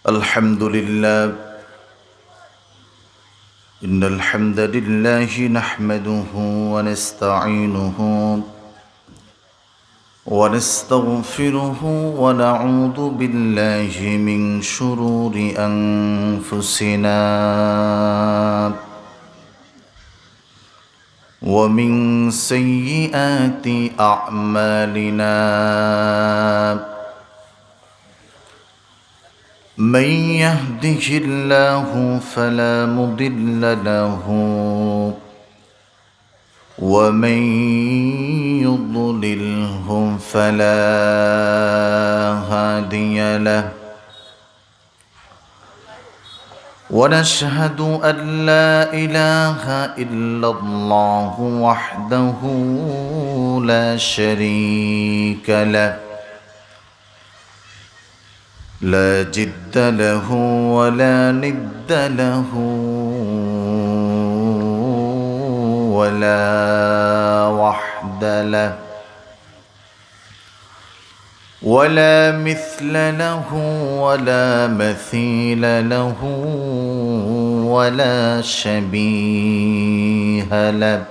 الحمد لله إن الحمد لله نحمده ونستعينه ونستغفره ونعوذ بالله من شرور أنفسنا ومن سيئات أعمالنا من يهده الله فلا مضل له ومن يضلله فلا هادي له ونشهد أن لا إله إلا الله وحده لا شريك له لا جد له ولا ند له ولا وحد له ولا مثل له ولا مثيل له ولا شبيه له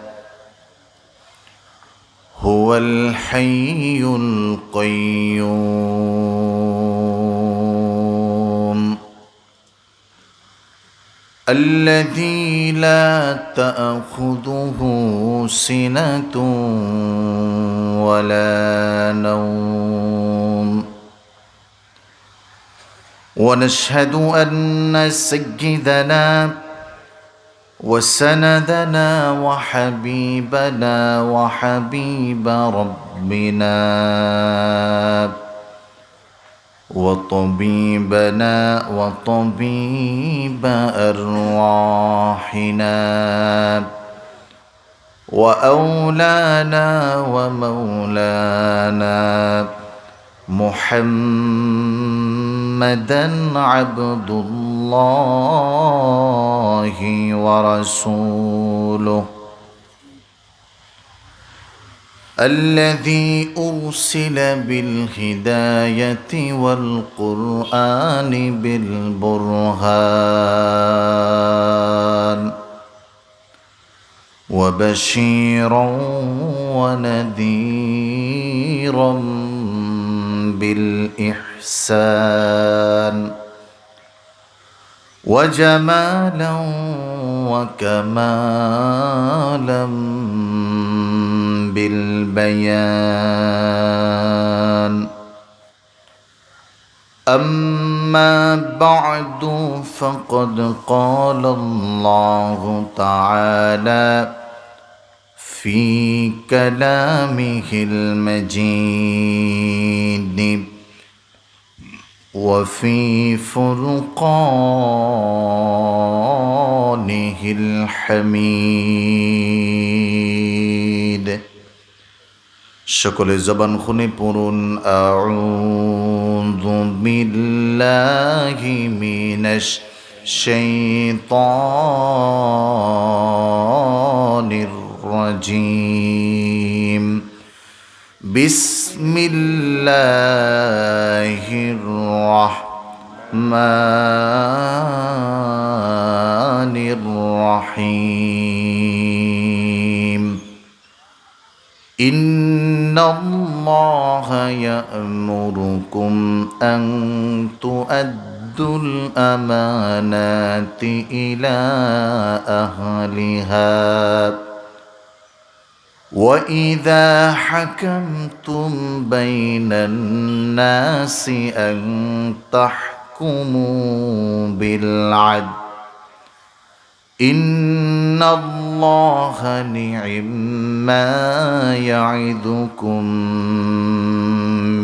هو الحي القيوم الذي لا تأخذه سنة ولا نوم ونشهد أن سيدنا وسندنا وحبيبنا وحبيب ربنا وطبيبنا وطبيب أرواحنا وأولانا ومولانا محمدا عبد الله ورسوله الذي أرسل بالهداية والقرآن بالبرهان وبشيرا ونذيرا بالإحسان وجمالا وكمالا بالبيان أما بعد فقد قال الله تعالى في كلامه المجيد وفي فرقانه الحميد সকলে জবান খুনে পড়ুন আউযু বিল্লাহি মিনাশ শাইতানির রাজিম বিসমিল্লাহির রাহমানির রাহিম ইন্নাল্লাহা ইয়া'মুরুকুম আন তু'আদ্দুল আমানাতি ইলা আহলিহা وإذا حكمتم بين الناس أن تحكموا بالعدل إن الله نعم ما يعظكم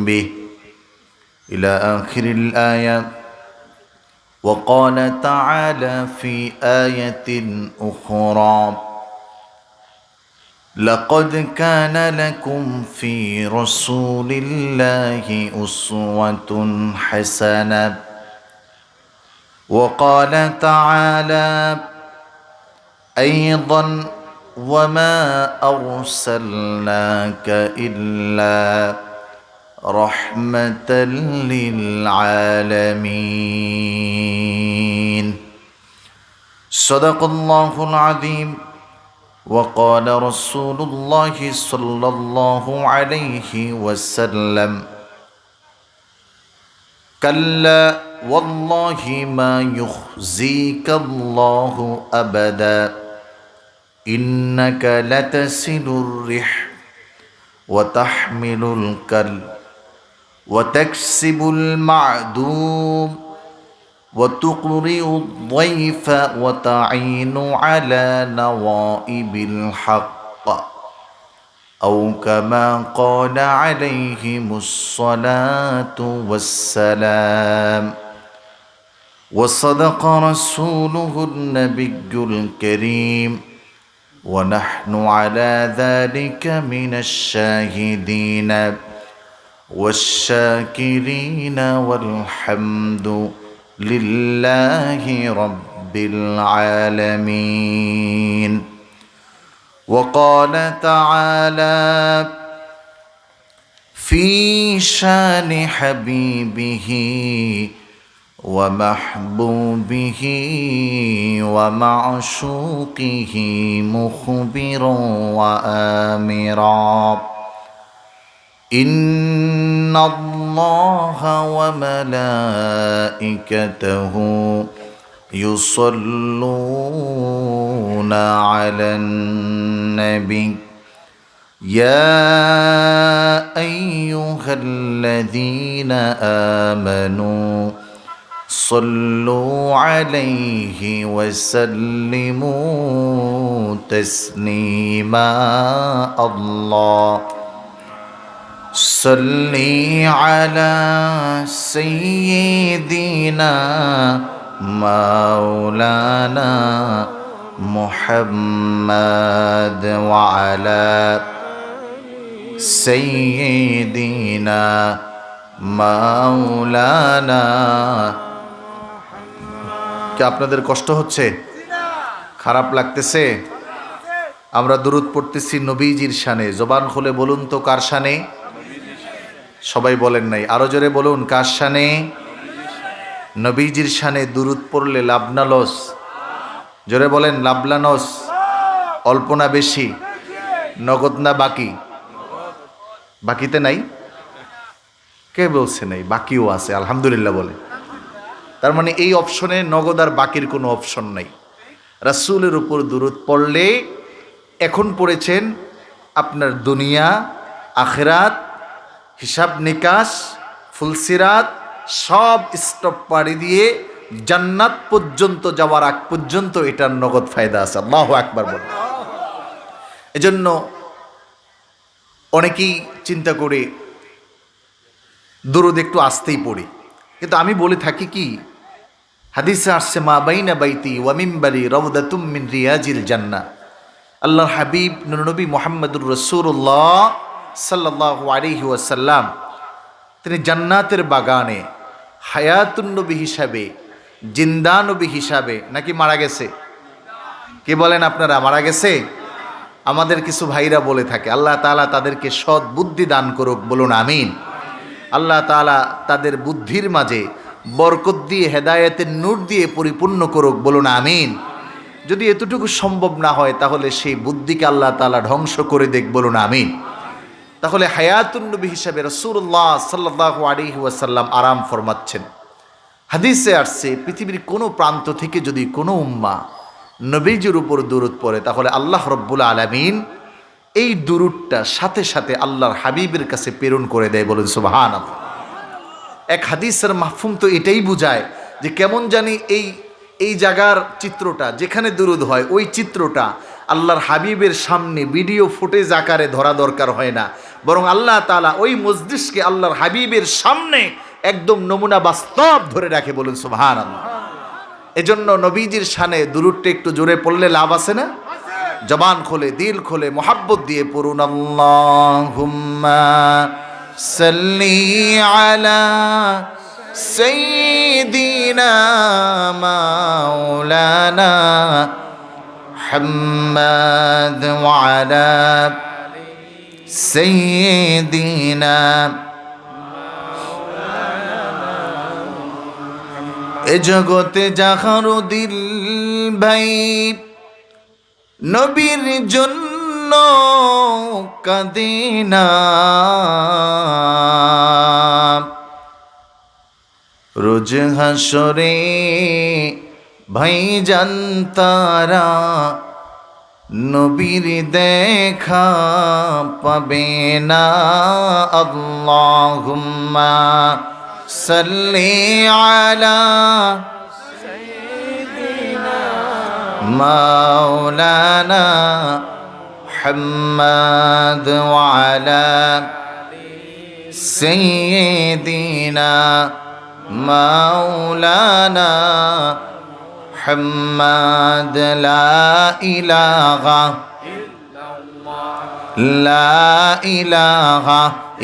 به إلى آخر الآية. وقال تعالى في آية أخرى لقد كان لكم في رسول الله أسوة حسنة. وقال تعالى أيضا وما أرسلناك إلا رحمة للعالمين. صدق الله العظيم. وقال رسول الله صلى الله عليه وسلم: كلا والله ما يخزيك الله أبدا إنك لتصل الرحم وتحمل الكل وتكسب المعدوم وتقرئ الضيف وتعين على نوائب الحق أو كما قال عليهم الصلاة والسلام. وصدق رسوله النبي الكريم ونحن على ذلك من الشاهدين والشاكرين والحمد لله رب العالمين. وقال تعالى في شان حبيبه ومحبوبه ومعشوقه مخبرا وآمرا: إن الله وملائكته يصلون على النبي يا أيها الذين آمنوا صلوا عليه وسلموا تسليما. الله صل على سيدنا مولانا محمد وعلى سيدنا مولانا. কি আপনাদের কষ্ট হচ্ছে? খারাপ লাগতেছে? আমরা দুরূদ পড়তেছি নবীজির শানে। জবান খুলে বলুন তো কার শানে? সবাই বলেন নাই, আরো জোরে বলুন কার শানে? নবীজির শানে দুরূদ পড়লে লাভ না লস? জোরে বলেন, লাভ না লস? অল্প না বেশি? নগদ না বাকি? বাকিতে নাই? কে বলছে নাই? বাকিও আছে, আলহামদুলিল্লাহ বলে। তার মানে এই অপশনে নগদ আর বাকির কোনো অপশন নাই। রাসূলের উপর দুরূদ পড়লে এখন পড়েছেন, আপনার দুনিয়া আখিরাত হিসাব নিকাশ ফুলসিরাত সব স্টপ পাড়ি দিয়ে জান্নাত পর্যন্ত যাওয়ার আগ পর্যন্ত এটার নগদ ফায়দা আছে। আল্লাহু আকবার বলেন। এজন্য অনেকেই চিন্তা করে দুরূদ একটু আস্তেই পড়ি, কিন্তু আমি বলে থাকি কি, হাদিসে আসছে মা বাইনা বাইতি ওয়া মিম্বারি রাউদাতুম মিন রিয়াজিল জান্নাহ। আল্লাহর হাবিব নবী মুহাম্মদুর রাসূলুল্লাহ সাল্লাল্লাহু আলাইহি ওয়াসাল্লাম তিনি জান্নাতের বাগানে হায়াতুন নবী হিসাবে, জিন্দা নবী হিসাবে, নাকি মারা গেছে? কি বলেন আপনারা, মারা গেছে? আমাদের কিছু ভাইরা বলে থাকে, আল্লাহ তাআলা তাদেরকে সৎ বুদ্ধি দান করুক, বলুন আমিন। আল্লাহ তাআলা তাদের বুদ্ধির মাঝে বরকত দিয়ে হেদায়েতের নূর দিয়ে পরিপূর্ণ করুক, বলুন আমিন। যদি এতটুকু সম্ভব না হয় তাহলে সেই বুদ্ধিকে আল্লাহ তাআলা ধ্বংস করে দেখ, বলুন আমিন। তাহলে হায়াতুন নবী হিসাবে রাসূলুল্লাহ সাল্লাল্লাহু আলাইহি ওয়াসাল্লাম আরাম ফরমাচ্ছেন। হাদিসে আসছে পৃথিবীর কোনো প্রান্ত থেকে যদি কোনো উম্মাহ নবীজির উপর দুরূদ পড়ে তাহলে আল্লাহ রব্বুল আলামিন এই দুরূদটা সাথে সাথে আল্লাহর হাবিবের কাছে প্রেরণ করে দেয়, বলুন সুবহানাল্লাহ। এক হাদিসের মাফহুম তো এটাই বুঝায় যে কেমন জানি এই জায়গার চিত্রটা, যেখানে দুরূদ হয় ওই চিত্রটা আল্লাহর হাবিবের সামনে ভিডিও ফুটেজ আকারে ধরা দরকার হয় না, বরং আল্লাহ তাআলা ওই মজলিসকে আল্লাহর হাবিবের সামনে একদম নমুনা বাস্তব ধরে রাখে, বলুন সুবহানাল্লাহ। এজন্য নবীজির শানে দুরূদটা একটু জোরে পড়লে লাভ আছে না? জবান খোলে, দিল খোলে, মোহাব্বত দিয়ে পড়ুন। আল্লাহুম্মা সাল্লি আলা সাইয়্যিদিনা মাওলানা মুহাম্মাদ ওয়া আলা সাইয়্যিদিনা এ জগতে যাহারো দিল ভাই নবীর জন্য কাঁদে না, রোজ হাসরে ভাইজান তারা নবীর দেখা পাবে না। আল্লাহুম্মা সাল্লি আলা মাওলানা মুহাম্মদ ওয়া আলা সাইয়্যিদিনা মাওলানা মুহাম্মদ। লা ইলাহা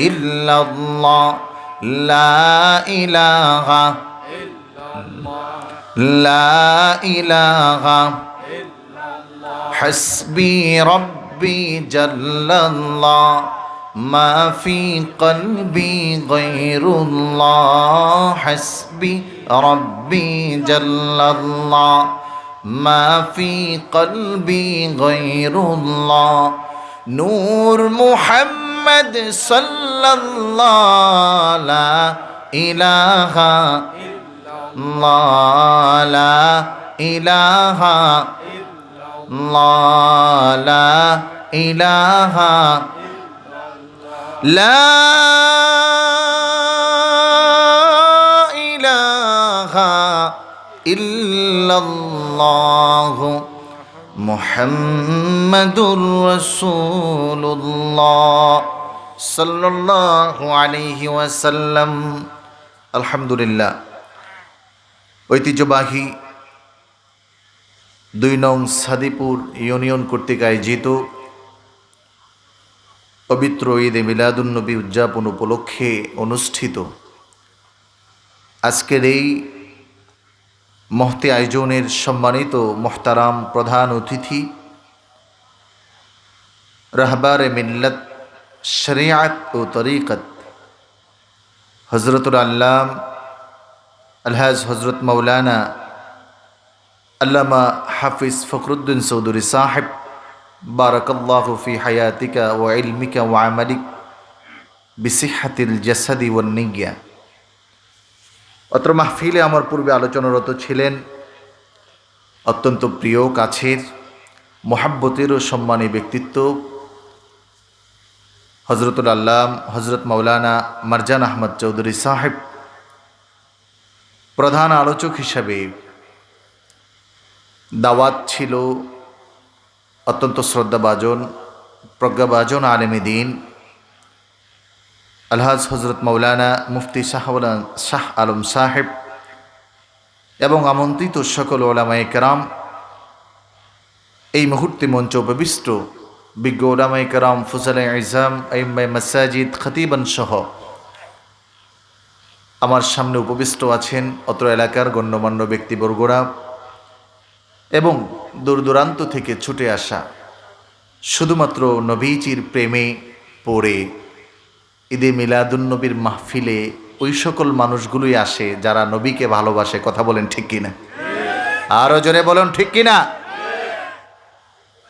ইল্লাল্লাহ, লা ইলাহা হাসবি রব্বি জাল্লাল্লাহ মা ফি কলবি গায়রুল্লাহ, হাসবি রব্বি জাল্লাল্লাহ মা ফি কলবি গায়রুল্লাহ। নূর মুহাম্মদ সাল্লাল্লাহু লা ইলাহা ইল্লাল্লাহ, লা ইলাহা ইল্লাল্লাহ, লা ইলাহা লা ইলাহা ইল্লাল্লাহ মুহাম্মাদুর রাসূলুল্লাহ সাল্লাল্লাহু আলাইহি ওয়াসাল্লাম। আলহামদুলিল্লাহ, ঐতিহ্যবাহী ২ নং সাদিপুর ইউনিয়ন কর্তৃক আয়োজিত পবিত্র ঈদে মিলাদুন্নবী উদযাপন উপলক্ষে অনুষ্ঠিত আজকের এই মহতি আয়োজনের সম্মানিত মোহতারাম প্রধান অতিথি রাহবারে মিল্লাত শরিয়াত ও তরিকত হজরতুল আল্লাম আলহাজ হজরত মৌলানা আল্লামা হাফিজ ফখরুদ্দিন চৌধুরী সাহেব, বারাকাল্লাহু ফি হায়াতিকা ওয়া ইলমিকা ওয়া আমালিক বিসিহাতিল জাসাদি ওয়ান নিয়্যা। অত্র মাহফিলে আমার পূর্বে আলোচনারত ছিলেন অত্যন্ত প্রিয় কাছের মোহাব্বতেরও সম্মানী ব্যক্তিত্ব হজরতুল আল্লাম হজরত মৌলানা মারজান আহমদ চৌধুরী সাহেব। প্রধান আলোচক হিসাবে দাওয়াত ছিল অত্যন্ত শ্রদ্ধাভাজন প্রজ্ঞাভাজন আলেমে দিন আলহাজ হজরত মৌলানা মুফতি শাহ আলম সাহেব এবং আমন্ত্রিত সকল ওলামায়ে কেরাম, এই মুহূর্তে মঞ্চ উপবিষ্ট বিজ্ঞ ওলামায়ে কেরাম, ফুজালে ইজাম, আইম্মায়ে মাসাজিদ, খতিবান সহ আমার সামনে উপবিষ্ট আছেন অত্র এলাকার গণ্যমান্য ব্যক্তিবর্গরা এবং দূর দূরান্ত থেকে ছুটে আসা শুধুমাত্র নবীজির প্রেমে পড়ে ঈদে মিলাদুন্নবীর মাহফিলে ওই সকল মানুষগুলোই আসে যারা নবীকে ভালোবাসে। কথা বলেন ঠিক কিনা? আরও জোরে বলেন ঠিক কিনা?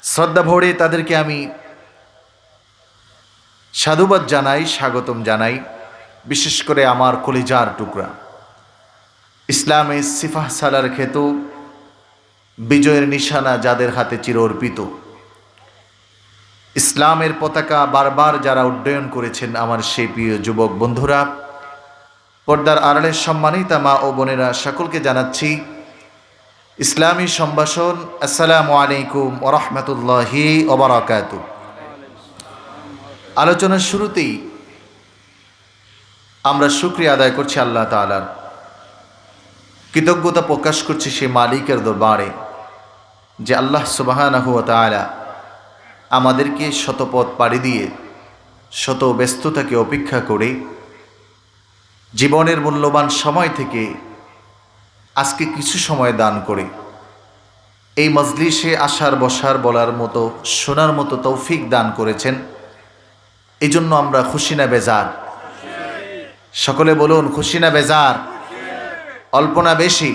শ্রদ্ধা ভরে তাদেরকে আমি সাধুবাদ জানাই, স্বাগতম জানাই। বিশেষ করে আমার কলিজার টুকরা ইসলামে সিফাহ সালার খেত বিজয়ের নিশানা যাদের হাতে চির অর্পিত, ইসলামের পতাকা বারবার যারা উড্ডয়ন করেছেন আমার সেই প্রিয় যুবক বন্ধুরা, পর্দার আড়ালের সম্মানিতা মা ও বোনেরা, সকলকে জানাচ্ছি ইসলামী সম্ভাষণ। আসসালামু আলাইকুম ওয়া রাহমাতুল্লাহি ওয়া বারাকাতুহু। আলোচনার শুরুতেই আমরা শুকরিয়া আদায় করছি আল্লাহ তাআলার, কৃতজ্ঞতা প্রকাশ করছি সে মালিকের দরবারে যে আল্লাহ সুবহানাহু ওয়া তাআলা আমাদেরকে শতপথ পাড়ি দিয়ে শত ব্যস্ততাকে অপেক্ষা করে জীবনের মূল্যবান সময় থেকে আজকে কিছু সময় দান করে এই মজলিসে আসার বসার বলার মতো শোনার মতো তৌফিক দান করেছেন। এই জন্য আমরা খুশি না বেজার? সকলে বলুন খুশি না বেজার? অল্প না বেশি?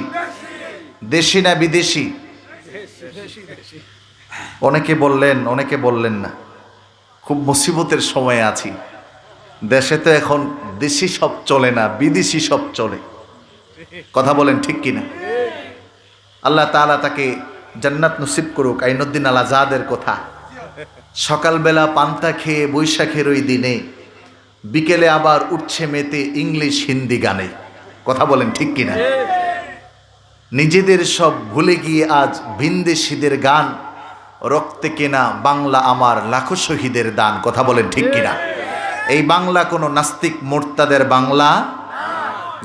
দেশি না বিদেশি? অনেকে বললেন, অনেকে বললেন না। খুব মুসিবতের সময়ে আছি। দেশে তো এখন দেশি সব চলে না, বিদেশি সব চলে। কথা বলেন ঠিক কিনা? আল্লাহ তাআলা তাকে জান্নাত নসিব করুক। আইনুদ্দিন আল আজাদের কথা, সকালবেলা পান্তা খেয়ে বৈশাখের ওই দিনে বিকেলে আবার উঠছে মেতে ইংলিশ হিন্দি গানে। কথা বলেন ঠিক কিনা? নিজেদের সব ভুলে গিয়ে আজ ভিনদেশীদের গান, রক্তে কেনা বাংলা আমার লাখো শহীদের দান। কথা বলেন ঠিক কিনা? এই বাংলা কোনো নাস্তিক মোরতাদের বাংলা?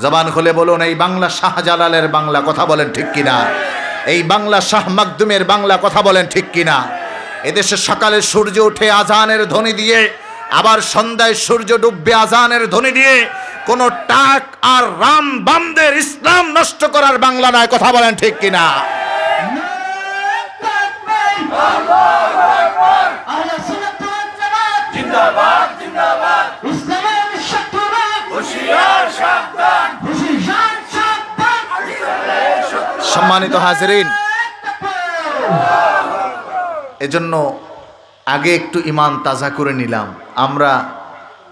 জবান খুলে বলুন, এই বাংলা শাহজালালের বাংলা। কথা বলেন ঠিক কিনা? এই বাংলা শাহ মাকদুমের বাংলা। কথা বলেন ঠিক কিনা? এদেশে সকালে সূর্য উঠে আজানের ধ্বনি দিয়ে, আবার সন্ধ্যায় সূর্য ডুববে আজানের ধ্বনি দিয়ে। কোন টাক আর রাম বামদের ইসলাম নষ্ট করার বাংলা নয়। কথা বলেন ঠিক কিনা? সম্মানিত হাজরিন, এজন্য আগে একটু ইমান তাজা করে নিলাম। আমরা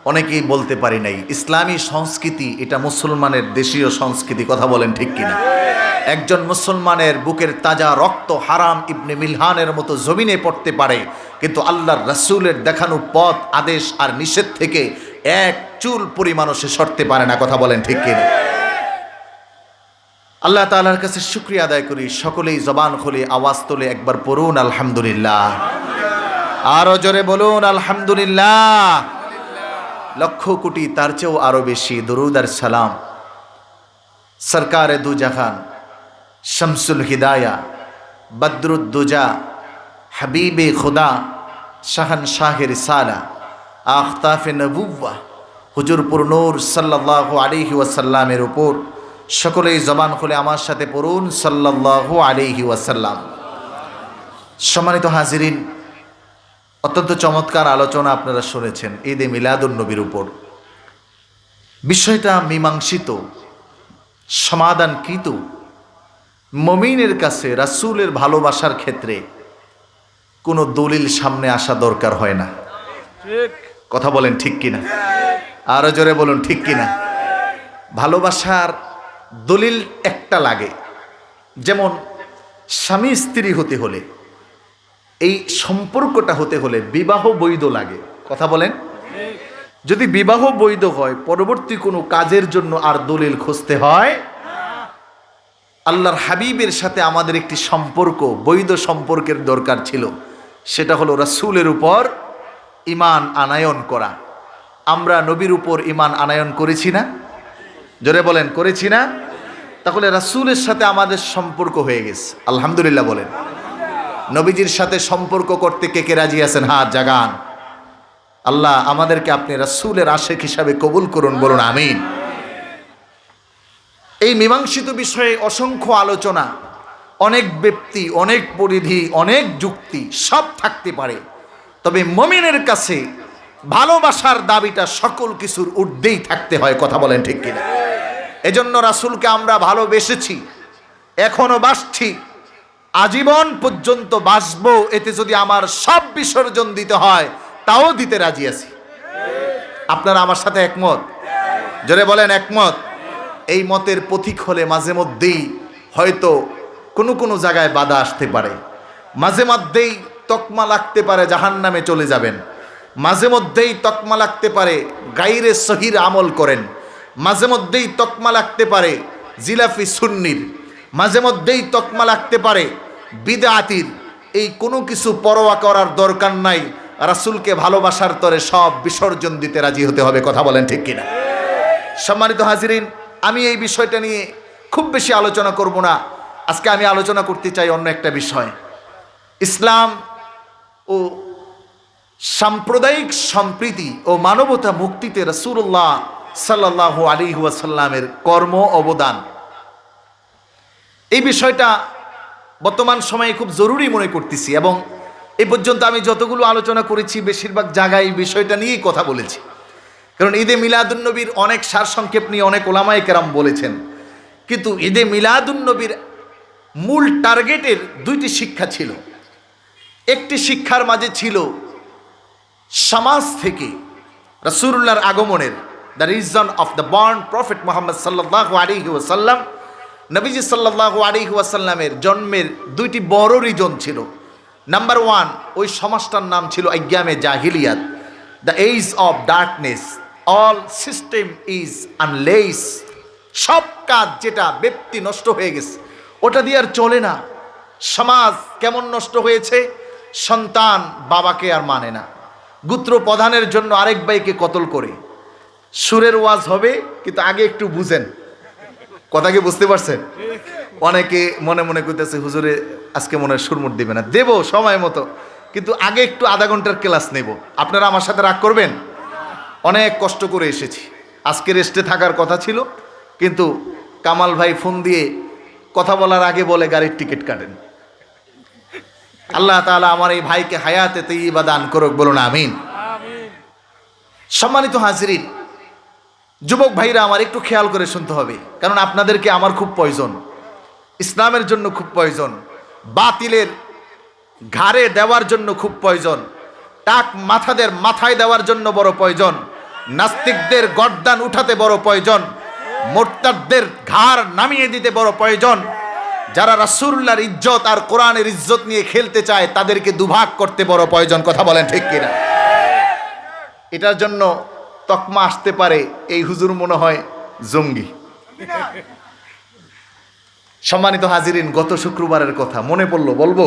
অনেকেই বলতে পারি নাই ইসলামী সংস্কৃতি এটা মুসলমানের দেশীয় সংস্কৃতি। কথা বলেন ঠিক কিনা? একজন মুসলমানের বুকের তাজা রক্ত হারাম ইবনে মিলহানের মতো জমিনে পড়তে পারে, কিন্তু আল্লাহর রাসূলের দেখানো পথ, আদেশ আর নিষেধ থেকে এক চুল পরিমাণও সে সরতে পারে না। কথা বলেন ঠিক কিনা? আল্লাহ তাআলার কাছে শুকরিয়া আদায় করি। সকলেই জবান খুলে আওয়াজ তুলে একবার পড়ুন আলহামদুলিল্লাহ। আরো জোরে বলুন আলহামদুলিল্লাহ। লক্ষ কোটি তার চেয়েও আরো বেশি দরুদ আর সালাম সরকারে দু জাহান, শামসুল হিদায়া, বদরুদ্দুজা, হাবিবে খুদা, শাহনশাহ রিসালা, আখতাফে নবুওয়া, হুজুরপুর নূর সাল্লাল্লাহু আলাইহি ওয়াসাল্লামের উপর সকলেই জবান খুলে আমার সাথে পড়ুন সাল্লাল্লাহু আলাইহি ওয়াসাল্লাম। সম্মানিত হাজিরিন, অত্যন্ত চমৎকার আলোচনা আপনারা শুনেছেন ঈদে মিলাদুন নবীর উপর। বিষয়টা মীমাংসিত, সমাধানকৃত। মুমিনের কাছে রাসূলের ভালোবাসার ক্ষেত্রে কোনো দলিল সামনে আসা দরকার হয় না। কথা বলেন ঠিক কিনা? আরো জোরে বলুন ঠিক কিনা? ভালোবাসার দলিল একটা লাগে। যেমন স্বামী স্ত্রী হতে হলে, এই সম্পর্কটা হতে হলে বিবাহ বৈধ লাগে। কথা বলেন। যদি বিবাহ বৈধ হয়, পরবর্তী কোনো কাজের জন্য আর দলিল খুঁজতে হয়। আল্লাহর হাবিবের সাথে আমাদের একটি সম্পর্ক, বৈধ সম্পর্কের দরকার ছিল। সেটা হলো রাসূলের উপর ঈমান আনায়ন করা। আমরা নবীর উপর ঈমান আনায়ন করেছি না? জোরে বলেন, করেছি না? তাহলে রাসূলের সাথে আমাদের সম্পর্ক হয়ে গেছে, আলহামদুলিল্লাহ বলেন। নবীজির সাথে সম্পর্ক করতে কে কে রাজি আছেন? হাত জাগান। আল্লাহ আমাদেরকে আপনি রাসূলের আশিক হিসাবে কবুল করুন, বলুন আমিন। এই মীমাংসিত বিষয়ে অসংখ্য আলোচনা, অনেক ব্যক্তি, অনেক পরিধি, অনেক যুক্তি সব থাকতে পারে। তবে মুমিনের কাছে ভালোবাসার দাবিটা সকল কিছুর ঊর্ধ্বেই থাকতে হয়। কথা বলেন ঠিক কিনা? এজন্য রাসূলকে আমরা ভালোবেসেছি, এখনো বাসছি, আজীবন পর্যন্ত বাসবো। এতে যদি আমার সব বিসর্জন দিতে হয় তাও দিতে রাজি আছি। আপনারা আমার সাথে একমত? জোরে বলেন একমত। এই মতের পথিক হলে মাঝে মধ্যেই হয়তো কোনো কোনো জায়গায় বাধা আসতে পারে, মাঝে মধ্যেই তকমা লাগতে পারে জাহান্নামে চলে যাবেন, মাঝে মধ্যেই তকমা লাগতে পারে গায়রে সহির আমল করেন, মাঝে মধ্যেই তকমা লাগতে পারে জিলাফি সুন্নির, মাঝে মধ্যেই তকমা লাগতে পারে বিদআতির। এই কোনো কিছু পরোয়া করার দরকার নাই। রাসূলকে ভালোবাসার তরে সব বিসর্জন দিতে রাজি হতে হবে। কথা বলেন ঠিক কিনা? সম্মানিত হাজিরিন, আমি এই বিষয়টা নিয়ে খুব বেশি আলোচনা করব না। আজকে আমি আলোচনা করতে চাই অন্য একটা বিষয়। ইসলাম ও সাম্প্রদায়িক সম্প্রীতি ও মানবতা মুক্তিতে রাসূলুল্লাহ সাল্লাল্লাহু আলাইহি ওয়াসাল্লামের কর্ম অবদান, এই বিষয়টা বর্তমান সময়ে খুব জরুরি মনে করতেছি। এবং এই পর্যন্ত আমি যতগুলো আলোচনা করেছি বেশিরভাগ জায়গায় এই বিষয়টা নিয়েই কথা বলেছি। কারণ ঈদে মিলাদুন নবীর অনেক সারসংক্ষেপ নিয়ে অনেক ওলামায়ে কেরাম বলেছেন। কিন্তু ঈদে মিলাদুন নবীর মূল টার্গেটের দুইটি শিক্ষা ছিল। একটি শিক্ষার মাঝে ছিল সমাজ থেকে রাসূলুল্লাহর আগমনের, the reason of the born prophet Muhammad সাল্লাল্লাহু আলাইহি ওয়াসাল্লাম, নবীজি সাল্লাল্লাহু আলাইহি ওয়াসাল্লামের জন্মের দুইটি বড় রিজন ছিল। নাম্বার ওয়ান, ওই সমাজটার নাম ছিল আইয়ামে জাহিলিয়াত, the age of darkness, all system is unless. সব কাজ যেটা ব্যক্তি নষ্ট হয়ে গেছে ওটা দিয়ে আর চলে না। সমাজ কেমন নষ্ট হয়েছে? সন্তান বাবাকে আর মানে না, গোত্র প্রধানের জন্য আরেক ভাইকে কতল করে। সুরের ওয়াজ হবে কিন্তু আগে একটু বুঝেন, কথা কি বুঝতে পারছেন? অনেকে মনে মনে করতেছে হুজুরে আজকে মনে হয় সুরমুট দিবে না, দেব সময় মতো, কিন্তু আগে একটু আধা ঘন্টার ক্লাস নেব। আপনারা আমার সাথে রাগ করবেন? অনেক কষ্ট করে এসেছি, আজকে রেস্টে থাকার কথা ছিল, কিন্তু কামাল ভাই ফোন দিয়ে কথা বলার আগে বলে গাড়ির টিকিট কাটেন। আল্লাহ তাআলা আমার এই ভাইকে হায়াতে তাইয়্যিবা দান করুক, বলুন আমিন। সম্মানিত হাজিরিন, যুবক ভাইরা আমার একটু খেয়াল করে শুনতে হবে, কারণ আপনাদেরকে আমার খুব প্রয়োজন, ইসলামের জন্য খুব প্রয়োজন, বাতিলের ঘাড়ে দেওয়ার জন্য খুব প্রয়োজন, টাক মাথাদের মাথায় দেওয়ার জন্য বড় প্রয়োজন, নাস্তিকদের গর্দান উঠাতে বড় প্রয়োজন, মোরতাদদের ঘাড় নামিয়ে দিতে বড় প্রয়োজন। যারা রাসূলুল্লাহর ইজ্জত আর কোরআনের ইজ্জত নিয়ে খেলতে চায় তাদেরকে দুভাগ করতে বড় প্রয়োজন, কথা বলেন ঠিক কিনা? এটার জন্য তকমা আসতে পারে এই হুজুর মনে হয় জঙ্গি। সম্মানিত হাজিরিন, গত শুক্রবারের কথা মনে পড়লো, বলবো?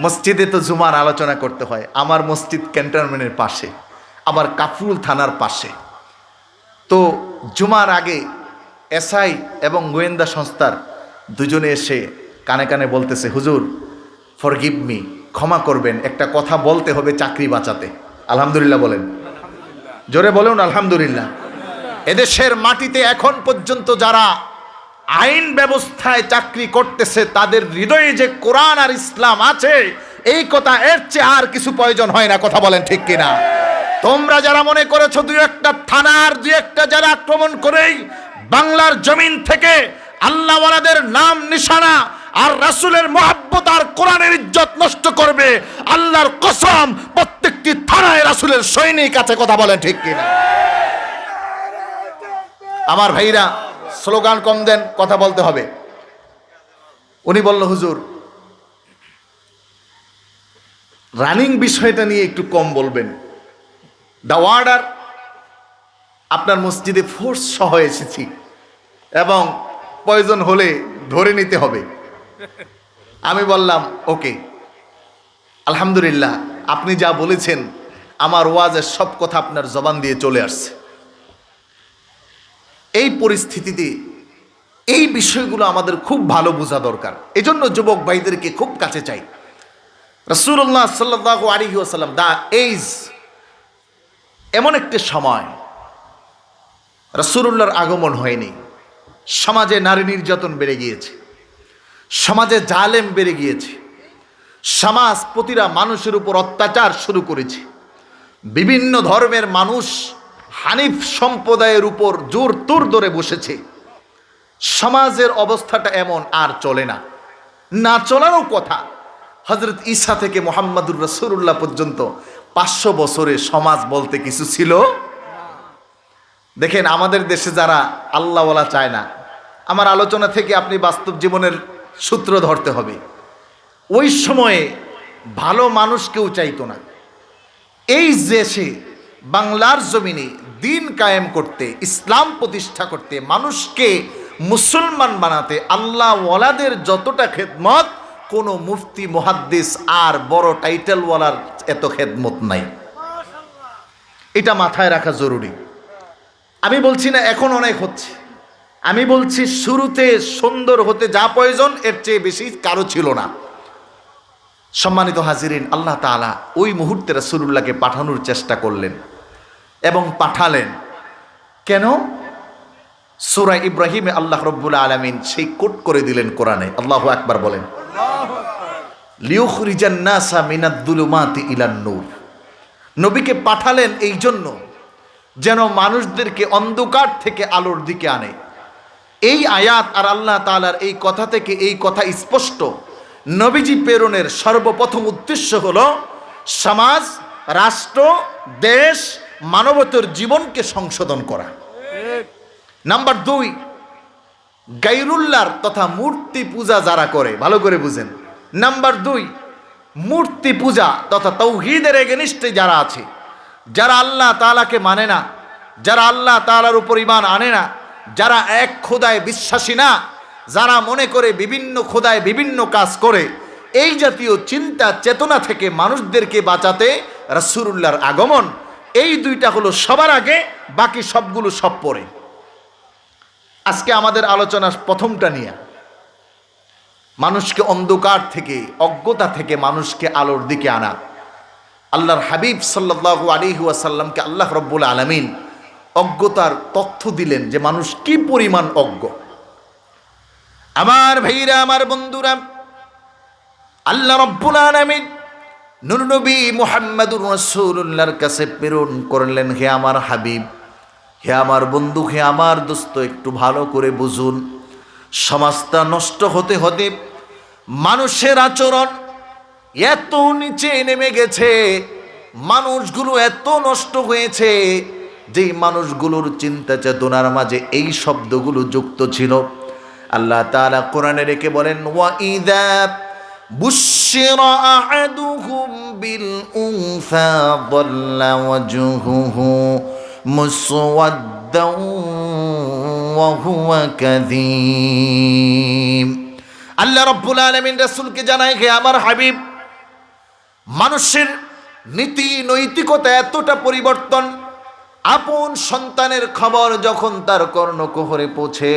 মসজিদে তো জুমার আলোচনা করতে হয়। আমার মসজিদ ক্যান্টনমেন্টের পাশে, আবার কাফরুল থানার পাশে। তো জুমার আগে এসআই এবং গোয়েন্দা সংস্থার দুজনে এসে কানে কানে বলতেছে, হুজুর ফরগিভ মি, ক্ষমা করবেন, একটা কথা বলতে হবে চাকরি বাঁচাতে। আলহামদুলিল্লাহ বলেন, জোরে বলুন আলহামদুলিল্লাহ। এদেশের মাটিতে এখন পর্যন্ত যারা আইন ব্যবস্থায় চাকরি করতেছে তাদের হৃদয়ে যে কোরআন আর ইসলাম আছে, এই কথা এর চেয়ে আর কিছু প্রয়োজন হয় না, কথা বলেন ঠিক কিনা? তোমরা যারা মনে করেছো দুই একটা থানার দুই একটা যারা আক্রমণ করেই বাংলার জমিন থেকে আল্লাহওয়ালাদের নাম নিশানা আর রাসূলের মহব্বত আর কোরআনের ইজ্জত নষ্ট করবে, আল্লাহর কসম প্রত্যেকটি থানায় রাসূলের সৈনিক আছে, কথা বলেন ঠিক কিনা? আমার ভাইরা স্লোগান কম দেন, কথা বলতে হবে। উনি বলল, হুজুর রানিং বিষয়টা নিয়ে একটু কম বলবেন, দ্য অর্ডার, আপনার মসজিদে ফোর্স সহ এসেছি এবং প্রয়োজন হলে ধরে নিতে হবে। আমি বললাম ওকে, আলহামদুলিল্লাহ, আপনি যা বলেছেন আমার ওয়াজের সব কথা আপনার জবান দিয়ে চলে আসছে। এই পরিস্থিতিতে এই বিষয়গুলো আমাদের খুব ভালো বোঝা দরকার। এজন্য যুবক ভাইদেরকে খুব কাছে চাই। রাসূলুল্লাহ সাল্লাল্লাহু আলাইহি ওয়াসাল্লাম, দা এজ, এমন একটি সময় রাসূলুল্লাহর আগমন হয়নি, সমাজে নারী নির্যাতন বেড়ে গিয়েছে, সমাজে জালেম বেড়ে গিয়েছে, সমাজ প্রতিটা মানুষের উপর অত্যাচার শুরু করেছে, বিভিন্ন ধর্মের মানুষ হানিফ সম্প্রদায়ের উপর জোর তোর ধরে বসেছে। সমাজের অবস্থাটা এমন আর চলে না, না চলারও কথা। হযরত ঈসা থেকে মুহাম্মদুর রাসূলুল্লাহ পর্যন্ত 500 বছরে সমাজ বলতে কিছু ছিল। দেখেন আমাদের দেশে যারা আল্লাহওয়ালা চায় না, আমার আলোচনা থেকে আপনি বাস্তব জীবনের সূত্র ধরতে হবে। ওই সময়ে ভালো মানুষ কেউ চাইতো না। এই দেশে বাংলার জমিনে দিন কায়েম করতে, ইসলাম প্রতিষ্ঠা করতে, মানুষকে মুসলমান বানাতে আল্লাহওয়ালাদের যতটা খেদমত, কোনো মুফতি মুহাদ্দিস আর বড় টাইটেলওয়ালার এত খেদমত নাই। এটা মাথায় রাখা জরুরি। আমি বলছি না এখন অনেক হচ্ছে, আমি বলছি শুরুতে সুন্দর হতে যা প্রয়োজন এর চেয়ে বেশি কারো ছিল না। সম্মানিত হাজিরিন, আল্লাহ তাআলা ওই মুহূর্তে রাসূলুল্লাহকে পাঠানোর চেষ্টা করলেন এবং পাঠালেন। কেন? সূরা ইব্রাহিমে আল্লাহ রাব্বুল আলামিন সেই কোট করে দিলেন কোরআনে। আল্লাহু আকবার বলেন। লিউখরিজান নাসা মিনাদ দুলুমাতি ইলান নূর। নবীকে পাঠালেন এই জন্য যেন মানুষদেরকে অন্ধকার থেকে আলোর দিকে আনে। এই আয়াত আর আল্লাহ তাআলার এই কথা থেকে এই কথা স্পষ্ট, নবীজি প্রেরণের সর্বপ্রথম উদ্দেশ্য হলো সমাজ, রাষ্ট্র, দেশ, মানবতার জীবনকে সংশোধন করা। নাম্বার 2, গায়রুল্লাহর তথা মূর্তি পূজা যারা করে, ভালো করে বুঝেন। নাম্বার 2, মূর্তি পূজা তথা তাওহীদের এগেনিস্টে যারা আছে, যারা আল্লাহ তাআলাকে মানে না, যারা আল্লাহ তাআলার উপর ঈমান আনে না, যারা এক খোদায় বিশ্বাসী না, যারা মনে করে বিভিন্ন খোদায় বিভিন্ন কাজ করে, এই জাতীয় চিন্তা চেতনা থেকে মানুষদেরকে বাঁচাতে রাসূলুল্লাহর আগমন। এই দুইটা হলো সবার আগে, বাকি সবগুলো সব পরে। আজকে আমাদের আলোচনা প্রথমটা নিয়ে, মানুষকে অন্ধকার থেকে, অজ্ঞতা থেকে মানুষকে আলোর দিকে আনা। আল্লাহর হাবিব সাল্লাল্লাহু আলাইহি ওয়াসাল্লামকে আল্লাহ রাব্বুল আলামিন অজ্ঞতার তথ্য দিলেন যে মানুষ কি পরিমাণ অজ্ঞ। আমার ভাইরা, আমার বন্ধুরা, আল্লাহ রাব্বুল আলামিন নূর নবী মুহাম্মদুর রাসূলুল্লাহর কাছে প্রেরণ করলেন, হে আমার হাবিব, হে আমার বন্ধু, হে আমার দোস্ত, একটু ভালো করে বুঝুন। সমাজটা নষ্ট হতে হতে মানুষের আচরণ এত নিচে নেমে গেছে, মানুষগুলো এত নষ্ট হয়েছে, যে মানুষগুলোর চিন্তা চেতনার মাঝে এই শব্দগুলো যুক্ত ছিল। আল্লাহ তাআলা কোরআনে রেখে বলেন, ওয়াইদা বুশিরা আহাদুহুম বিল উনসা যাল্লা ওয়াজহুহু মুসওয়াদ্দান ওয়া হুয়া কাযীম। আল্লাহ রাব্বুল আলামিন রাসূলকে জানায়, হে আমার হাবিব, মানুষের নীতি নৈতিকতা এতটা পরিবর্তন, আপন সন্তানের খবর যখন তার কর্ণকুহরে পৌঁছে,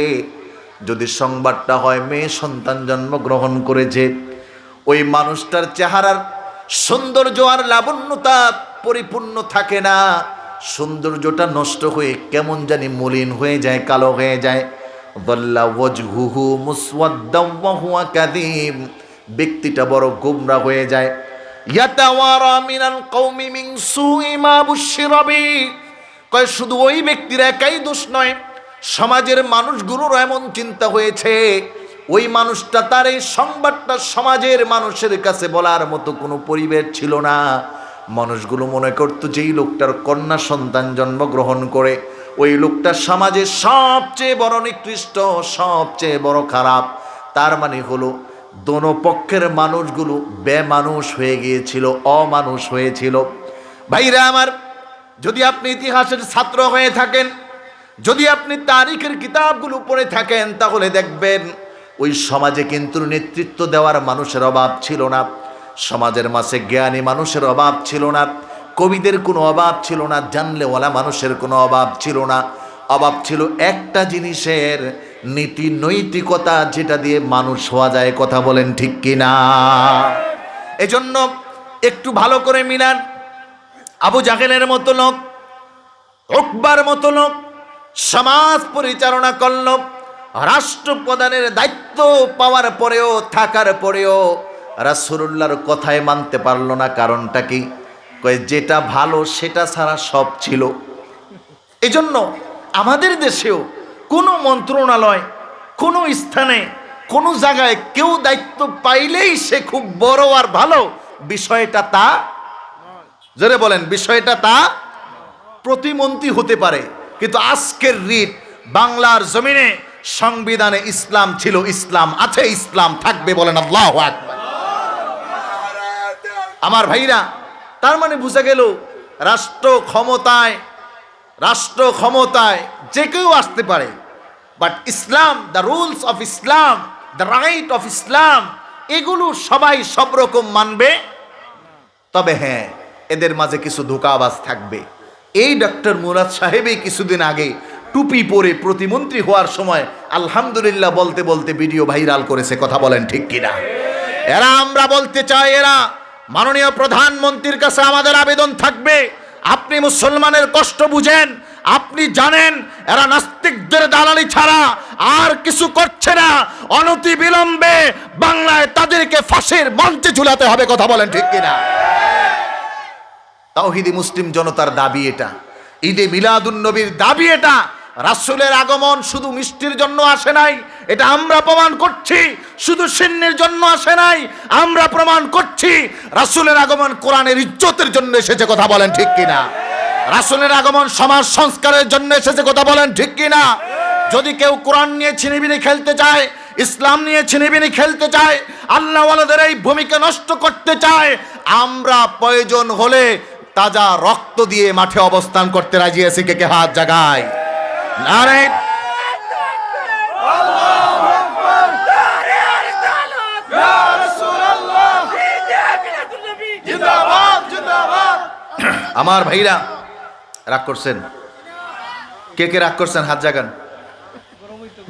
যদি সংবাদটা হয় মেয়ে সন্তান জন্মগ্রহণ করেছে, ওই মানুষটার চেহারার সৌন্দর্য আর লাবণ্যতা পরিপূর্ণ থাকে না, সৌন্দর্যটা নষ্ট হয়ে কেমন জানি মলিন হয়ে যায়, কালো হয়ে যায়। যাল্লা ওয়াজহুহু মুসওয়াদ্দান ওয়া হুয়া কাযীম, ব্যক্তিটা বড় গোমরা হয়ে যায়। ইয়াতাওয়ারা মিনাল কওমি মিন সুই মা বুশিরা বি, কয় শুধু ওই ব্যক্তির একাই দোষ নয়, সমাজের মানুষগুলোরও এমন চিন্তা হয়েছে, ওই মানুষটা, তার এই সংবাদটা সমাজের মানুষের কাছে বলার মতো কোনো পরিবেশ ছিল না। মানুষগুলো মনে করতো যেই লোকটার কন্যা সন্তান জন্মগ্রহণ করে, ওই লোকটা সমাজের সবচেয়ে বড় নিকৃষ্ট, সবচেয়ে বড় খারাপ। তার মানে হলো দোনো পক্ষের মানুষগুলো বেমানুষ হয়ে গিয়েছিল, অমানুষ হয়েছিল। ভাইরা আমার, যদি আপনি ইতিহাসের ছাত্র হয়ে থাকেন, যদি আপনি তারিখের কিতাবগুলো পড়ে থাকেন, তাহলে দেখবেন ওই সমাজে কিন্তু নেতৃত্ব দেওয়ার মানুষের অভাব ছিল না, সমাজের মাঝে জ্ঞানী মানুষের অভাব ছিল না, কবিদের কোনো অভাব ছিল না, জানলেওয়ালা মানুষের কোনো অভাব ছিল না। অভাব ছিল একটা জিনিসের, নীতি নৈতিকতা, যেটা দিয়ে মানুষ হওয়া যায়। কথা বলেন ঠিক কিনা? এজন্য একটু ভালো করে মিলান। আবু জাহেলের মতো লোক, উকবার মতো লোক সমাজ পরিচালনা করল, রাষ্ট্র প্রধানের দায়িত্ব পাওয়ার পরেও, থাকার পরেও রাসূলুল্লাহর কথায় মানতে পারল না। কারণটা কি? কয় যেটা ভালো সেটা ছাড়া সব ছিল। এজন্য আমাদের দেশেও কোনো মন্ত্রণালয়, কোনো স্থানে, কোনো জায়গায় কেউ দায়িত্ব পাইলেই সে খুব বড় আর ভালো, বিষয়টা তা, জোরে বলেন, বিষয়টা তা প্রতিমন্ত্রী হতে পারে, কিন্তু আজকের রিট বাংলার জমিনে সংবিধানে ইসলাম ছিল, ইসলাম আছে, ইসলাম থাকবে। বলেন আল্লাহু আকবার। আমার ভাইরা, তার মানে বোঝা গেল রাষ্ট্র ক্ষমতায় যে কেউ আসতে পারে, but Islam, the rules of Islam, the right of Islam, এগুলো সবাই সব রকম মানবে। তবে হ্যাঁ, এদের মাঝে কিছু ধোঁকাবাজ থাকবে। এই ডক্টর মুরাদ সাহেবই কিছুদিন আগে টুপি পরে প্রতিমন্ত্রী হওয়ার সময় আলহামদুলিল্লাহ বলতে বলতে ভিডিও ভাইরাল করেছে। কথা বলেন ঠিক কিনা? এরা, আমরা বলতে চাই, এরা মাননীয় প্রধানমন্ত্রীর কাছে আমাদের আবেদন থাকবে, আপনি মুসলমানের কষ্ট বুঝেন, আপনি জানেন এরা নাস্তিকদের দালালি ছাড়া আর কিছু করছে না। অনতি বিলম্বে বাংলায় তাদেরকে ফাঁসির মঞ্চে ঝুলাতে হবে। কথা বলেন ঠিক কিনা? তাওহীদি মুসলিম জনতার দাবি এটা, ঈদে মিলাদুন নবীর দাবি এটা, রাসূলের আগমন শুধু মিষ্টির জন্য আসে নাই, এটা আমরা প্রমাণ করছি। শুধু সিন্নির জন্য আসে নাই, আমরা প্রমাণ করছি রাসূলের আগমন কোরআনের ইজ্জতের জন্য এসেছে। কথা বলেন ঠিক কিনা? রাসূলের আগমন সমাজ সংস্কারের জন্য এসেছে। কথা বলেন ঠিক কিনা? যদি কেউ কোরআন নিয়ে ছিনিবিনি খেলতে চায়, ইসলাম নিয়ে ছিনিবিনি খেলতে চায়, আল্লাহওয়ালাদের এই ভূমিকা নষ্ট করতে চায়, আমরা প্রয়োজন হলে তাজা রক্ত দিয়ে মাঠে অবস্থান করতে রাজি আছি। কে হাত জাগায়? নারে আমার ভাইরা রাগ করছেন? কে কে রাগ করছেন হাত জাগান।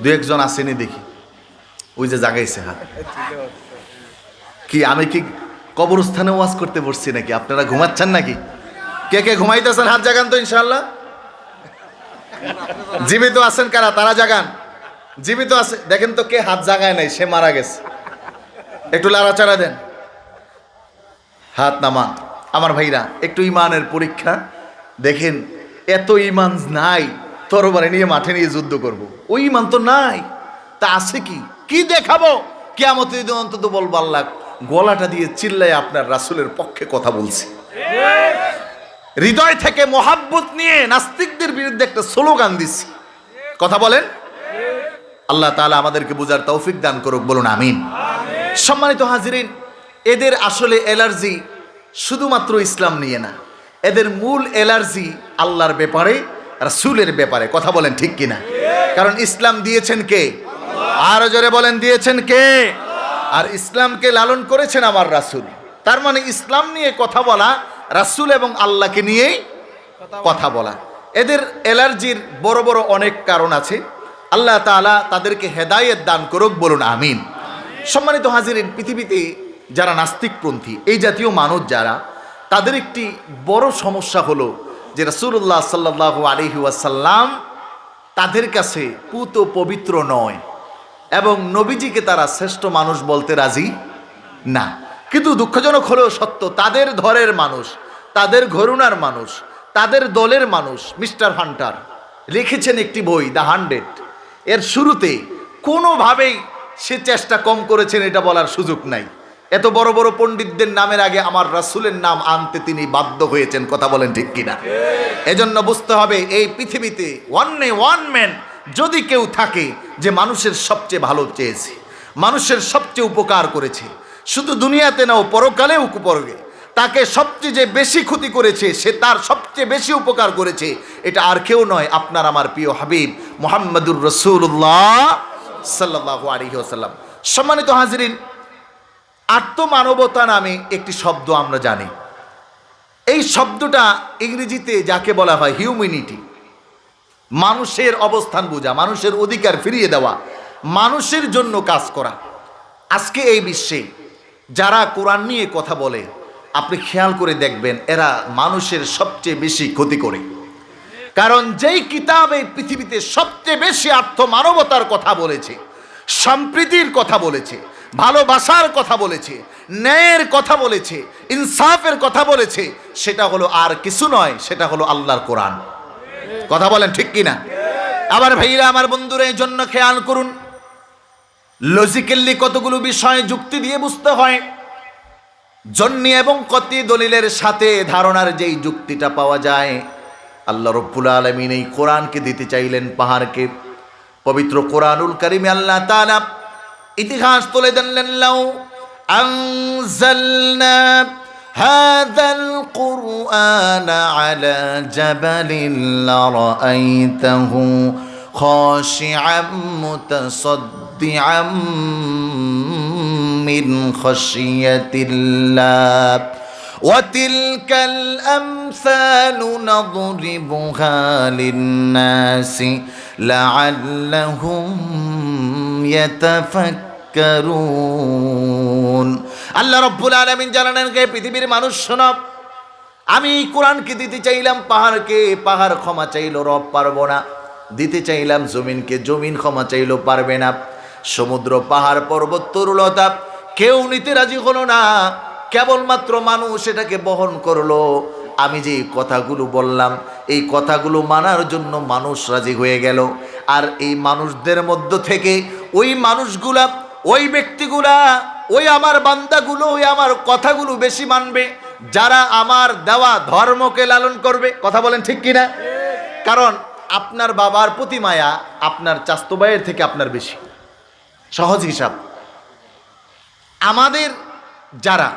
দু একজন আসেনি দেখি, ওই যে জাগাইছে হাত। কি আমি কি কবরস্থানে ওয়াজ করতে বসছি নাকি? আপনারা ঘুমাচ্ছেন নাকি? কে কে ঘুমাইতেছেন হাত জাগান তো ইনশাআল্লাহ। জীবিত আছেন কারা? তারা জাগান। জীবিত আছে দেখেন তো কে হাত জাগায় নাই, সে মারা গেছে। একটু লাড়াচাড়া দেন, হাত নামান। আমার ভাইরা একটু ইমানের পরীক্ষা দেখেন। এত ইমান নাই, তরবারি নিয়ে মাঠে নিয়ে যুদ্ধ করব, ওই ইমান তো নাই। তা আছে কি? কি দেখাবো? কিয়ামতের দিন অন্তত বলবো আল্লাহ গলাটা দিয়ে চিল্লায় আপনার রাসূলের পক্ষে কথা বলছি। হৃদয় থেকে মোহাব্বত নিয়ে নাস্তিকদের বিরুদ্ধে একটা স্লোগান দিচ্ছি। কথা বলেন। আল্লাহ তাআলা আমাদেরকে বুঝার তৌফিক দান করুক, বলুন আমিন। সম্মানিত হাজিরিন, এদের আসলে অ্যালার্জি শুধুমাত্র ইসলাম নিয়ে না, এদের মূল অ্যালার্জি আল্লাহর ব্যাপারে, রাসূলের ব্যাপারে। কথা বলেন ঠিক কিনা? কারণ ইসলাম দিয়েছেন কে? আরো জোরে বলেন, দিয়েছেন কে? আর ইসলামকে লালন করেছেন আমার রাসূল। তার মানে ইসলাম নিয়ে কথা বলা, রাসূল এবং আল্লাহকে নিয়েই কথা বলা। এদের অ্যালার্জির বড় বড় অনেক কারণ আছে। আল্লাহ তাআলা তাদেরকে হেদায়েত দান করুক, বলুন আমিন। সম্মানিত হাজিরিন, পৃথিবীতে যারা নাস্তিকপন্থী, এই জাতীয় মানুষ যারা, তাদের একটি বড় সমস্যা হলো যে রাসূলুল্লাহ সাল্লাল্লাহু আলাইহি ওয়াসাল্লাম তাদের কাছে পুত পবিত্র নয় এবং নবীজিকে তারা শ্রেষ্ঠ মানুষ বলতে রাজি না। কিন্তু দুঃখজনক হলেও সত্য, তাদের ধরের মানুষ, তাদের ঘরুনার মানুষ, তাদের দলের মানুষ মিস্টার হান্টার লিখেছেন একটি বই, দ্য 100। এর শুরুতে কোনোভাবেই সে চেষ্টা কম করেছেন এটা বলার সুযোগ নাই। এত বড় বড় পণ্ডিতদের নামের আগে আমার রাসূলের নাম আনতে তিনি বাধ্য হয়েছেন। কথা বলেন ঠিক কিনা? এজন্য বুঝতে হবে এই পৃথিবীতে ওয়ান ম্যান যদি কেউ থাকে যে মানুষের সবচেয়ে ভালো চেয়েছে, মানুষের সবচেয়ে উপকার করেছে, শুধু দুনিয়াতে নাও পরকালেও উপকারে, তাকে সবচেয়ে যে বেশি ক্ষতি করেছে, সে তার সবচেয়ে বেশি উপকার করেছে, এটা আর কেউ নয়, আপনার আমার প্রিয় হাবিব মুহাম্মদুর রাসূলুল্লাহ সাল্লাল্লাহু আলাইহি ওয়াসাল্লাম। সম্মানিত হাজিরিন, আত্মমানবতা নামে একটি শব্দ আমরা জানি। এই শব্দটা ইংরেজিতে যাকে বলা হয় হিউম্যানিটি, মানুষের অবস্থান বোঝা, মানুষের অধিকার ফিরিয়ে দেওয়া, মানুষের জন্য কাজ করা। আজকে এই বিশ্বে যারা কোরআন নিয়ে কথা বলে, আপনি খেয়াল করে দেখবেন এরা মানুষের সবচেয়ে বেশি ক্ষতি করে। কারণ যেই কিতাব এই পৃথিবীতে সবচেয়ে বেশি আত্মমানবতার কথা বলেছে, সম্প্রীতির কথা বলেছে, ভালোবাসার কথা বলেছে, ন্যায়ের কথা বলেছে, ইনসাফের কথা বলেছে, সেটা হলো আর কিছু নয়, সেটা হলো আল্লাহর কোরআন। কথা বলেন ঠিক কিনা? আবার ভাইরা আমার বন্ধুরা, এই জন্য খেয়াল করুন, লজিক্যালি কতগুলো বিষয় যুক্তি দিয়ে বুঝতে হয়। জন্নি এবং কতি দলিলের সাথে ধারণার যেই যুক্তিটা পাওয়া যায়, আল্লাহ রব্বুল আলামিন এই কোরআনকে দিতে চাইলেন পাহাড়কে। পবিত্র কোরআনুল কারিমে আল্লাহ তাআলা ইতিহাস তুলে দিলেন, লাউ আনজালনা হাযাল কুরআনা আলা জাবালিন লারাআইতাহু খাশিআম মুতাসাদ্দিআম মিন খাশিয়াতিল্লাহ ওয়া তিলকাল আমসালু নাদরিবুহা লিন-নাসি লাআল্লাহুম ইয়াতাফাক্কারুন। আল্লাহ রাব্বুল আলামিন জানালেন, হে পৃথিবীর মানুষ শোনো, আমি কোরআনকে দিতে চাইলাম পাহাড়কে, পাহাড় ক্ষমা চাইলো, রব পারবো না। দিতে চাইলাম জমিনকে, জমিন ক্ষমা চাইলো, পারবে না। সমুদ্র, পাহাড়, পর্বত, তরুলতা কেউ নিতে রাজি হলো না, কেবলমাত্র মানুষ এটাকে বহন করলো। আমি যে কথাগুলো বললাম এই কথাগুলো মানার জন্য মানুষ রাজি হয়ে গেল। আর এই মানুষদের মধ্য থেকে ওই মানুষগুলা, ওই ব্যক্তিগুলা, ওই আমার বান্দাগুলো, ওই আমার কথাগুলো বেশি মানবে যারা আমার দেওয়া ধর্মকে লালন করবে। কথা বলেন ঠিক কিনা? কারণ আপনার বাবার প্রতি মায়া আপনার চাস্তো ভাইয়ের থেকে আপনার বেশি, সহজ হিসাব। আমাদের যারা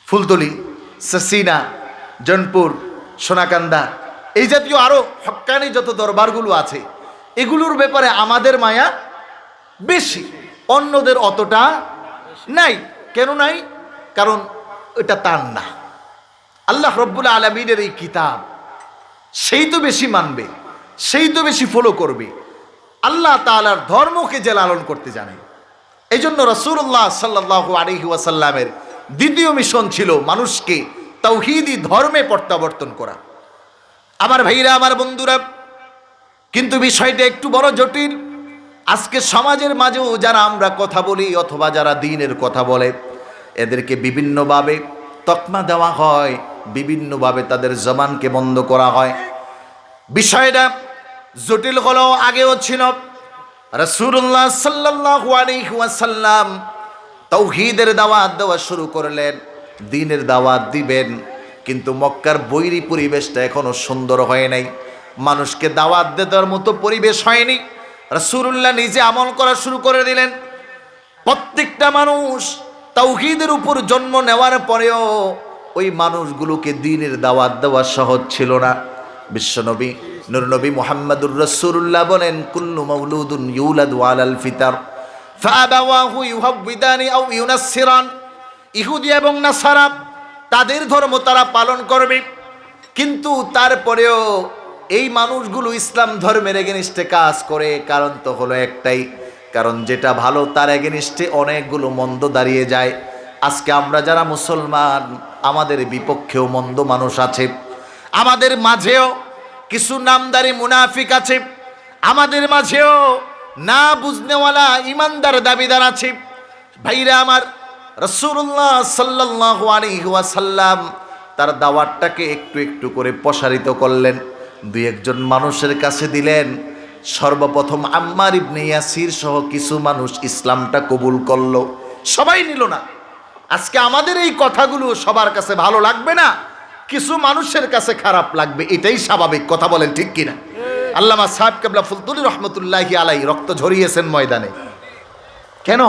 ফুলতলি, সসিনা, জনপুর, সোনাকান্দা এই জাতীয় আরো হক্কানি যত দরবারগুলো আছে, এগুলোর ব্যাপারে আমাদের মায়া বেশি, অন্যদের অতটা নাই। কেন নাই? কারণ এটা তার না, আল্লাহ রব্বুল আলামিনের এই কিতাব, সেই তো বেশি মানবে, সেই তো বেশি ফলো করবে। আল্লাহ তাআলার ধর্মকে যে লালন করতে জানে। এই জন্য রাসূলুল্লাহ সাল্লাল্লাহু আলাইহি ওয়াসাল্লামের দ্বিতীয় মিশন ছিল মানুষকে তাওহীদি ধর্মে প্রত্যাবর্তন করা। আমার ভাইরা, আমার বন্ধুরা, কিন্তু বিষয়টা একটু বড় জটিল। আজকে সমাজের মাঝেও যারা আমরা কথা বলি অথবা যারা দ্বীনের কথা বলে, এদেরকে বিভিন্নভাবে তকমা দেওয়া হয়, বিভিন্নভাবে তাদের জবানকে বন্ধ করা হয়। বিষয়টা জটিল হলেও আগেও ছিল। রাসূলুল্লাহ সাল্লাল্লাহু আলাইহি ওয়াসাল্লাম তাওহীদের দাওয়াত দেওয়া শুরু করলেন, দ্বীনের দাওয়াত দিবেন, কিন্তু মক্কার বৈরী পরিবেশটা এখনো সুন্দর হয় নাই, মানুষকে দাওয়াত দেওয়ার মতো পরিবেশ হয়নি। রাসূলুল্লাহ নিজে আমল করা শুরু করে দিলেন। প্রত্যেকটা মানুষ তাওহীদের উপর জন্ম নেওয়ার পরেও ওই মানুষগুলোকে দ্বীনের দাওয়াত দেওয়া সহজ ছিল না। বিশ্বনবী নূরনবী মুহাম্মদুর রাসূলুল্লাহ বলেন, কুল্লু মাউলুদুন ইউলাদু আলাল ফিতর ফাআবাওয়াহু ইউহাব্বিদানি আও ইউনাসসিরান। ইহুদি এবং নাসারা তাদের ধর্ম তারা পালন করবে, কিন্তু তারপরেও এই মানুষগুলো ইসলাম ধর্মের এগেনিস্টে কাজ করে। কারণ তো হলো একটাই, কারণ যেটা ভালো তার এগেনিস্টে অনেকগুলো মন্দ দাঁড়িয়ে যায়। আজকে আমরা যারা মুসলমান, আমাদের বিপক্ষেও মন্দ মানুষ আছে, আমাদের মাঝেও কিছু নামদারি মুনাফিক আছে, আমাদের মাঝেও না বুঝনেওয়ালা ইমানদার দাবিদার আছে। ভাইরা আমার, রাসূলুল্লাহ সাল্লাল্লাহু আলাইহি ওয়াসাল্লাম তার দাওয়াতটাকে একটু একটু করে প্রসারিত করলেন, দুই একজন মানুষের কাছে দিলেন। সর্বপ্রথম আম্মার ইবনে ইয়াসির সহ কিছু মানুষ ইসলামটা কবুল করলো, সবাই নিল না। আজকে আমাদের এই কথাগুলো সবার কাছে ভালো লাগবে না, কিছু মানুষের কাছে খারাপ লাগবে, এটাই স্বাভাবিক। কথা বলেন ঠিক কিনা? আল্লামা সাহেব কেবলা ফুলতুলি রহমতুল্লাহি আলাই রক্ত ঝরিয়েছেন ময়দানে। কেন?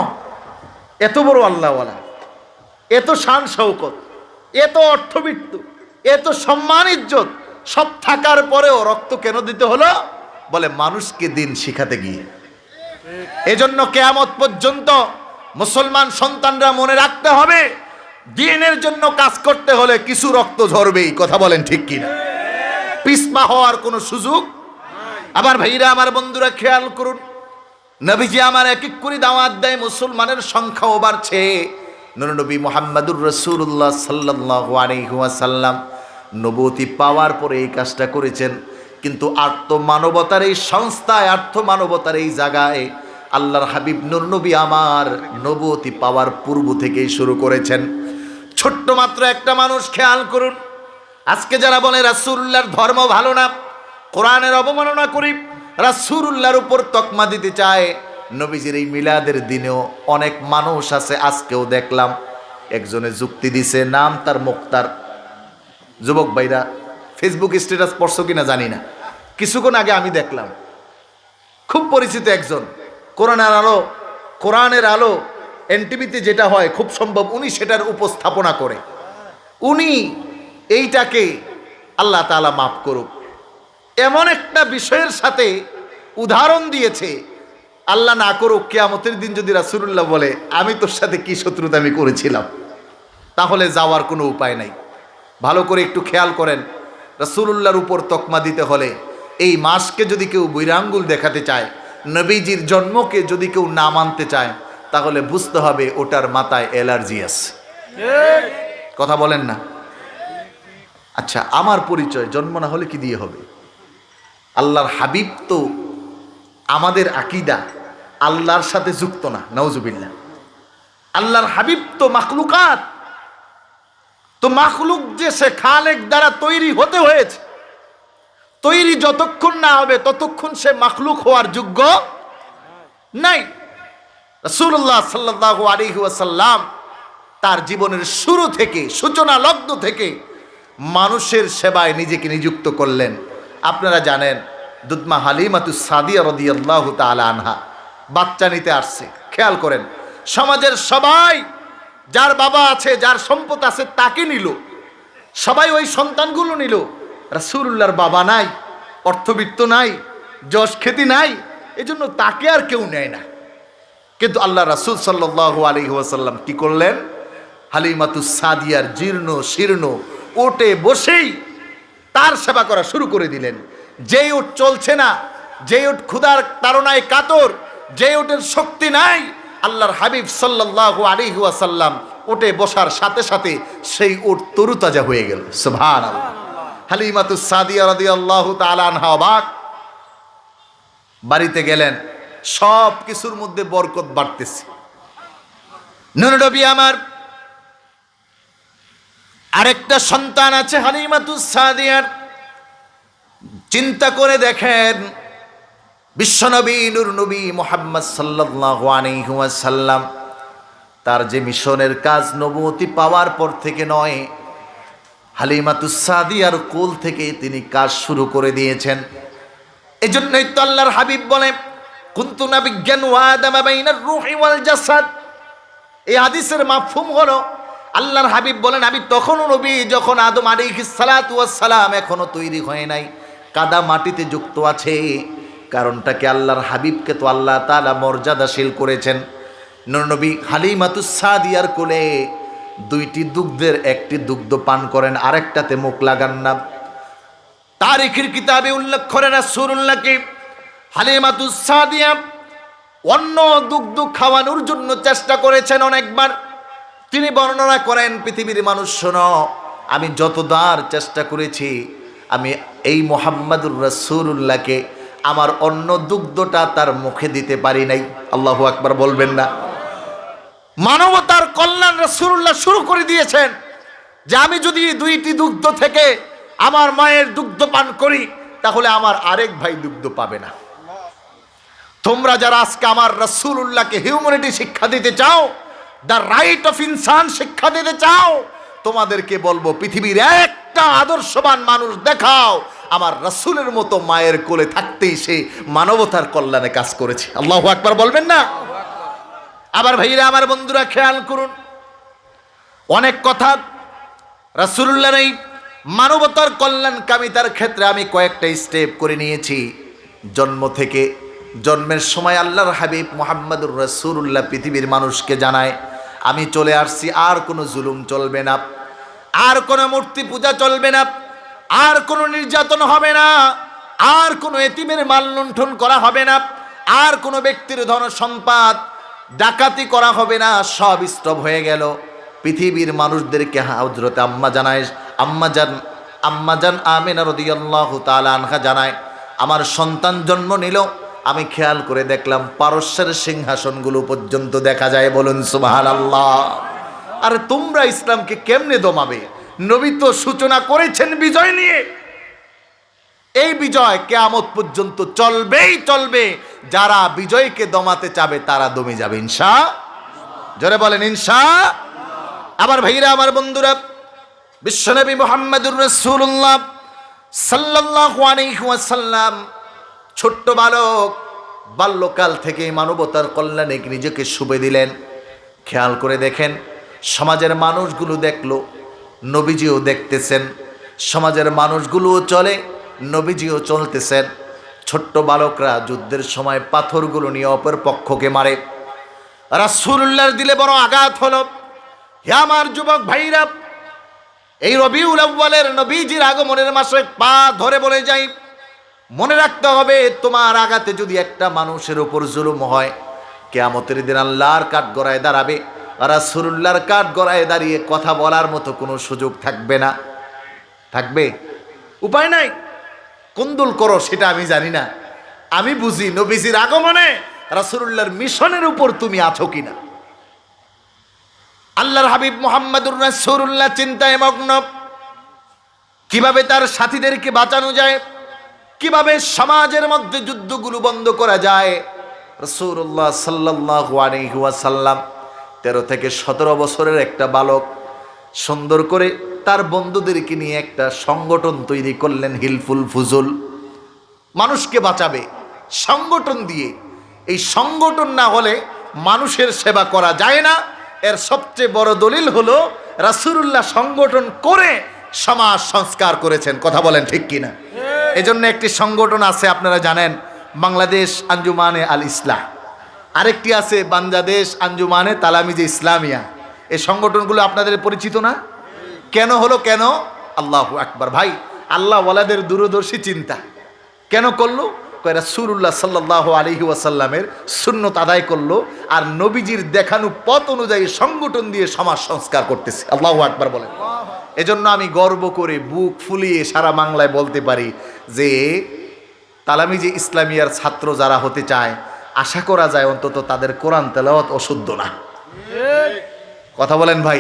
এত বড় আল্লাহওয়ালা, এত শান শৌকত, এত অর্থবিত্ত, এত সম্মান ইজ্জত সব থাকার পরেও রক্ত কেন দিতে হলো? বলে মানুষকে দিন শিখাতে গিয়ে। এজন্য কিয়ামত পর্যন্ত মুসলমান সন্তানরা মনে রাখতে হবে, দ্বীনের জন্য কাজ করতে হলে কিছু রক্ত ঝরবেই। কথা বলেন ঠিক কিনা? পিছপা হওয়ার কোনো সুযোগ। আবার ভাইরা, আমার বন্ধুরা, খেয়াল করুন, নবীজি আমার এক এক করে দাওয়াত দেয়, মুসলমানের সংখ্যাও বাড়ছে। নবী মুহাম্মদুর রাসূলুল্লাহ সাল্লাল্লাহু আলাইহি ওয়াসাল্লাম নবুয়তি পাওয়ার পরে এই কাজটা করেছেন, কিন্তু আত্মমানবতার এই সংস্থায়, আত্মমানবতার এই জায়গায় আল্লাহর হাবিব নূরনবী আমার নবুয়তি পাওয়ার পূর্ব থেকেই শুরু করেছেন। ছোট্ট মাত্র একটা মানুষ, খেয়াল করুন, আজকে যারা বলে রাসূলুল্লাহর ধর্ম ভালো না, কোরআনের অবমাননা করি, রাসূলুল্লাহর উপর তকমা দিতে চায়, নবীজির এই মিলাদের দিনেও অনেক মানুষ আছে। আজকেও দেখলাম একজনে যুক্তি দিছে, নাম তার মুক্তার। যুবক ভাইরা, ফেসবুক স্ট্যাটাস পড়ছো কিনা জানি না, কিছুক্ষণ আগে আমি দেখলাম খুব পরিচিত একজন, কোরআনের আলো এনটিভিতে যেটা হয় খুব সম্ভব উনি সেটার উপস্থাপনা করে। উনি এইটাকে আল্লাহ তাআলা মাফ করুক এমন একটা বিষয়ের সাথে উদাহরণ দিয়েছে, আল্লাহ না করুক কিয়ামতের দিন যদি রাসূলুল্লাহ বলে আমি তোর সাথে কি শত্রুতা আমি করেছিলাম, তাহলে যাওয়ার কোনো উপায় নাই। ভালো করে একটু খেয়াল করেন, রাসূলুল্লাহর উপর তকমা দিতে হলে এই মাসকে যদি কেউ বৈরাঙ্গুল দেখাতে চায়, নবীজির জন্মকে যদি কেউ না মানতে চায়, তাহলে বুঝতে হবে ওটার মাথায় অ্যালার্জি আছে। কথা বলেন না? আচ্ছা, আমার পরিচয় জন্ম না হলে কি দিয়ে হবে? আল্লাহর হাবিব তো, আমাদের আকীদা আল্লাহর সাথে যুক্ত না, নাউজুবিল্লাহ। আল্লাহর হাবিব তো মাখলুকাত, তো মাখলুক যে সে খালেক দ্বারা তৈরি হতে হয়েছে, তৈরি যতক্ষণ না হবে ততক্ষণ সে মাখলুক হওয়ার যোগ্য নাই। রাসূলুল্লাহ সাল্লাল্লাহু আলাইহি ওয়াসাল্লাম তার জীবনের শুরু থেকে, সূচনা লগ্ন থেকে মানুষের সেবায় নিজেকে নিযুক্ত করলেন। আপনারা জানেন দুধমা হালিমাতুস সাদিয়া রাদিয়াল্লাহু তাআলা আনহা বাচ্চা নিতে আসছে। খেয়াল করেন, সমাজের সবাই যার বাবা আছে, যার সম্পদ আছে তাকে নিল, সবাই ওই সন্তানগুলো নিল। রাসূলুল্লাহর বাবা নাই, অর্থবিত্ত নাই, যশ খ্যাতি নাই, এজন্য তাকে আর কেউ নেয় না। কিন্তু আল্লাহ রাসূল সাল্লাল্লাহু আলাইহি ওয়াসাল্লাম কি করলেন? হালিমাতুস সাদিয়ার জীর্ণ শীর্ণ ওটে বসেই তার সেবা করা শুরু করে দিলেন। যেই ওট চলছে না, যেই ওট ক্ষুধার তাড়নায় কাতর, যেই ওটের শক্তি নাই, আল্লাহর হাবিব সাল্লাল্লাহু আলাইহি ওয়াসাল্লাম ওটে বসার সাথে সাথে সেই ওট তরুতাজা হয়ে গেল। সুবহানাল্লাহ। হালিমাতুস সাদিয়া রাদিয়াল্লাহু তাআলা আনহা অবাক। বাড়িতে গেলেন, সব কিছুর মধ্যে বরকত বাড়তেছে। নবী আমার আরেকটা সন্তান আছে হালিমাতুস সাদিয়ার। চিন্তা করে দেখেন, বিশ্বনবী নূর নবী মুহাম্মদ সাল্লাল্লাহু আলাইহি ওয়াসাল্লাম তার যে মিশনের কাজ নবুয়তি পাওয়ার পর থেকে নয়, হালিমাতুস সাদিয়ার কোল থেকে তিনি কাজ শুরু করে দিয়েছেন। এজন্যই তো আল্লাহর হাবিব বলে কুনতু নাবিয়্যান ওয়া আদামা বাইনার রূহি ওয়াল জাসাদ। এই হাদিসের মাফহুম হলো আল্লাহর হাবিব বলেন আমি তখনও নবী যখন আদম আলাইহিস সালাতু ওয়াস সালাম এখনো তৈরি হয় নাই, কাদা মাটিতে যুক্ত আছে। কারণটা কি? আল্লাহর হাবিবকে তো আল্লাহ তাআলা মর্যাদাশীল করেছেন। নবী হালিমাতুস সাদিয়ার কোলে দুইটি দুগ্ধের একটি দুগ্ধ পান করেন, আরেকটাতে মুখ লাগান না। তারিখের কিতাবে উল্লেখ করে রাসূলুল্লাহকে হালিমাতুস সাদিয়া অন্য দুগ্ধ খাওয়ানোর জন্য চেষ্টা করেছেন অনেকবার। তিনি বর্ণনা করেন, পৃথিবীর মানুষ শোনো, আমি যতবার চেষ্টা করেছি আমি এই মুহাম্মাদুর রাসূলুল্লাহকে আমার অন্য দুগ্ধটা তার মুখে দিতে পারি নাই। আল্লাহু আকবার বলবেন না? মানবতার কল্যাণ রাসূলুল্লাহ শুরু করে দিয়েছেন যে আমি যদি দুইটি দুগ্ধ থেকে আমার মায়ের দুগ্ধ পান করি তাহলে আমার আরেক ভাই দুগ্ধ পাবে না। তোমরা যারা আজকে আমার রাসূলুল্লাহকে হিউম্যানিটি শিক্ষা দিতে চাও, দ্য রাইট অফ ইনসান শিক্ষা দিতে চাও, তোমাদেরকে বলবো পৃথিবীর একটা আদর্শবান মানুষ দেখাও আমার রাসূলের মতো মায়ের কোলে থাকতেই সে মানবতার কল্যাণে কাজ করেছে। আল্লাহু আকবার বলবেন না? আবার ভাইরা আমার বন্ধুরা খেয়াল করুন, অনেক কথা রাসূলুল্লাহর এই মানবতার কল্যাণকামিতার ক্ষেত্রে আমি কয়েকটা স্টেপ করে নিয়েছি। জন্ম থেকে, জন্মের সময় আল্লাহর হাবিব মুহাম্মাদুর রাসূলুল্লাহ পৃথিবীর মানুষকে জানায় আমি চলে আসছি, আর কোনো জুলুম চলবে না, আর কোনো মূর্তি পূজা চলবে না, আর কোনো নির্যাতন হবে না, আর কোনো এতিমের মাল লুণ্ঠন করা হবে না, আর কোনো ব্যক্তির ধন সম্পদ ডাকাতি করা হবে না। সব স্টপ হয়ে গেল। পৃথিবীর মানুষদেরকে হযরত আম্মাজান আমিনা রাদিয়াল্লাহু তাআলা আনহা জানায় আমার সন্তান জন্ম নিল, আমি খেয়াল করে দেখলাম পারস্যের সিংহাসনগুলো পর্যন্ত দেখা যায়। বলুন সুবহানাল্লাহ। আর তোমরা ইসলামকে কেমনে দমাবে? নবী তো সূচনা করেছেন বিজয় নিয়ে। এই বিজয় কিয়ামত পর্যন্ত চলবেই চলবে। যারা বিজয়কে দমাতে চাবে তারা দমে যাবে ইনশাআল্লাহ। জোরে বলেন ইনশাআল্লাহ। আবার ভাইরা আমার বন্ধুরা, বিশ্বনবী মুহাম্মদুর রাসূলুল্লাহ সাল্লাল্লাহু আলাইহি ওয়াসাল্লাম ছোট্ট বালক, বাল্যকাল থেকে মানবতার কল্যাণে নিজেকে শুবে দিলেন। খেয়াল করে দেখেন, সমাজের মানুষগুলো দেখলো, নবীজিও দেখতেছেন, সমাজের মানুষগুলোও চলে, নবীজিও চলতেছেন। ছোট্ট বালকরা যুদ্ধের সময় পাথরগুলো নিয়ে অপর পক্ষকে মারে। রাসূলুল্লাহর দিলে বড় আঘাত হলো। হে আমার যুবক ভাইরা, এই রবিউল আউয়ালের নবীজির আগমনের মাসে পা ধরে বলে যাই, মনে রাখতে হবে তোমার আঘাতে যদি একটা মানুষের উপর জুলুম হয়, কিয়ামতের দিন আল্লাহর কাঠগড়ায় দাঁড়াবে, রাসূলুল্লাহর কাঠগড়ায় দাঁড়িয়ে কথা বলার মতো কোনো সুযোগ থাকবে না। থাকবে? উপায় নাই। কুন্দুল করো সেটা আমি জানি না, আমি বুঝি নবীজির আগমনে রাসূলুল্লাহর মিশনের উপর তুমি আছো কিনা। আল্লাহর হাবিব মুহাম্মদুর রাসূলুল্লাহ চিন্তায় মগ্ন, কিভাবে তার সাথীদেরকে বাঁচানো যায়, কিভাবে সমাজের মধ্যে যুদ্ধগুলো বন্ধ করা যায়। রাসূলুল্লাহ সাল্লাল্লাহু আলাইহি ওয়াসাল্লাম 13 থেকে 17 বছরের একটা বালক সুন্দর করে তার বন্ধুদেরকে নিয়ে একটা সংগঠন তৈরি করলেন, হিলফুল ফুজুল। মানুষকে বাঁচাবে সংগঠন দিয়ে। এই সংগঠন না হলে মানুষের সেবা করা যায় না। এর সবচেয়ে বড় দলিল হলো রাসূলুল্লাহ সংগঠন করে সমাজ সংস্কার করেছেন। কথা বলেন ঠিক কিনা? এজন্য একটি সংগঠন আছে আপনারা জানেন, বাংলাদেশ আঞ্জুমানে আল ইসলাহ। আরেকটি আছে বাংলাদেশ আঞ্জুমানে তালামিজে ইসলামিয়া। এই সংগঠনগুলো আপনাদের পরিচিত না? কেন হলো? কেন? আল্লাহু আকবার। ভাই, আল্লাহ ওয়ালাদের দূরদর্শী চিন্তা কেন করলো? রাসূলুল্লাহ সাল্লাল্লাহু আলাইহি ওয়াসাল্লামের সুন্নত আদায় করলো, আর নবীজির দেখানো পথ অনুযায়ী সংগঠন দিয়ে সমাজ সংস্কার করতেছে। আল্লাহু আকবার বলেন। এজন্য আমি গর্ব করে বুক ফুলিয়ে সারা বাংলায় বলতে পারি যে তালামিজে ইসলামিয়ার ছাত্র যারা হতে চায়, আশা করা যায় অন্তত তাদের কোরআন তেলাওয়াত অশুদ্ধ না। কথা বলেন ভাই।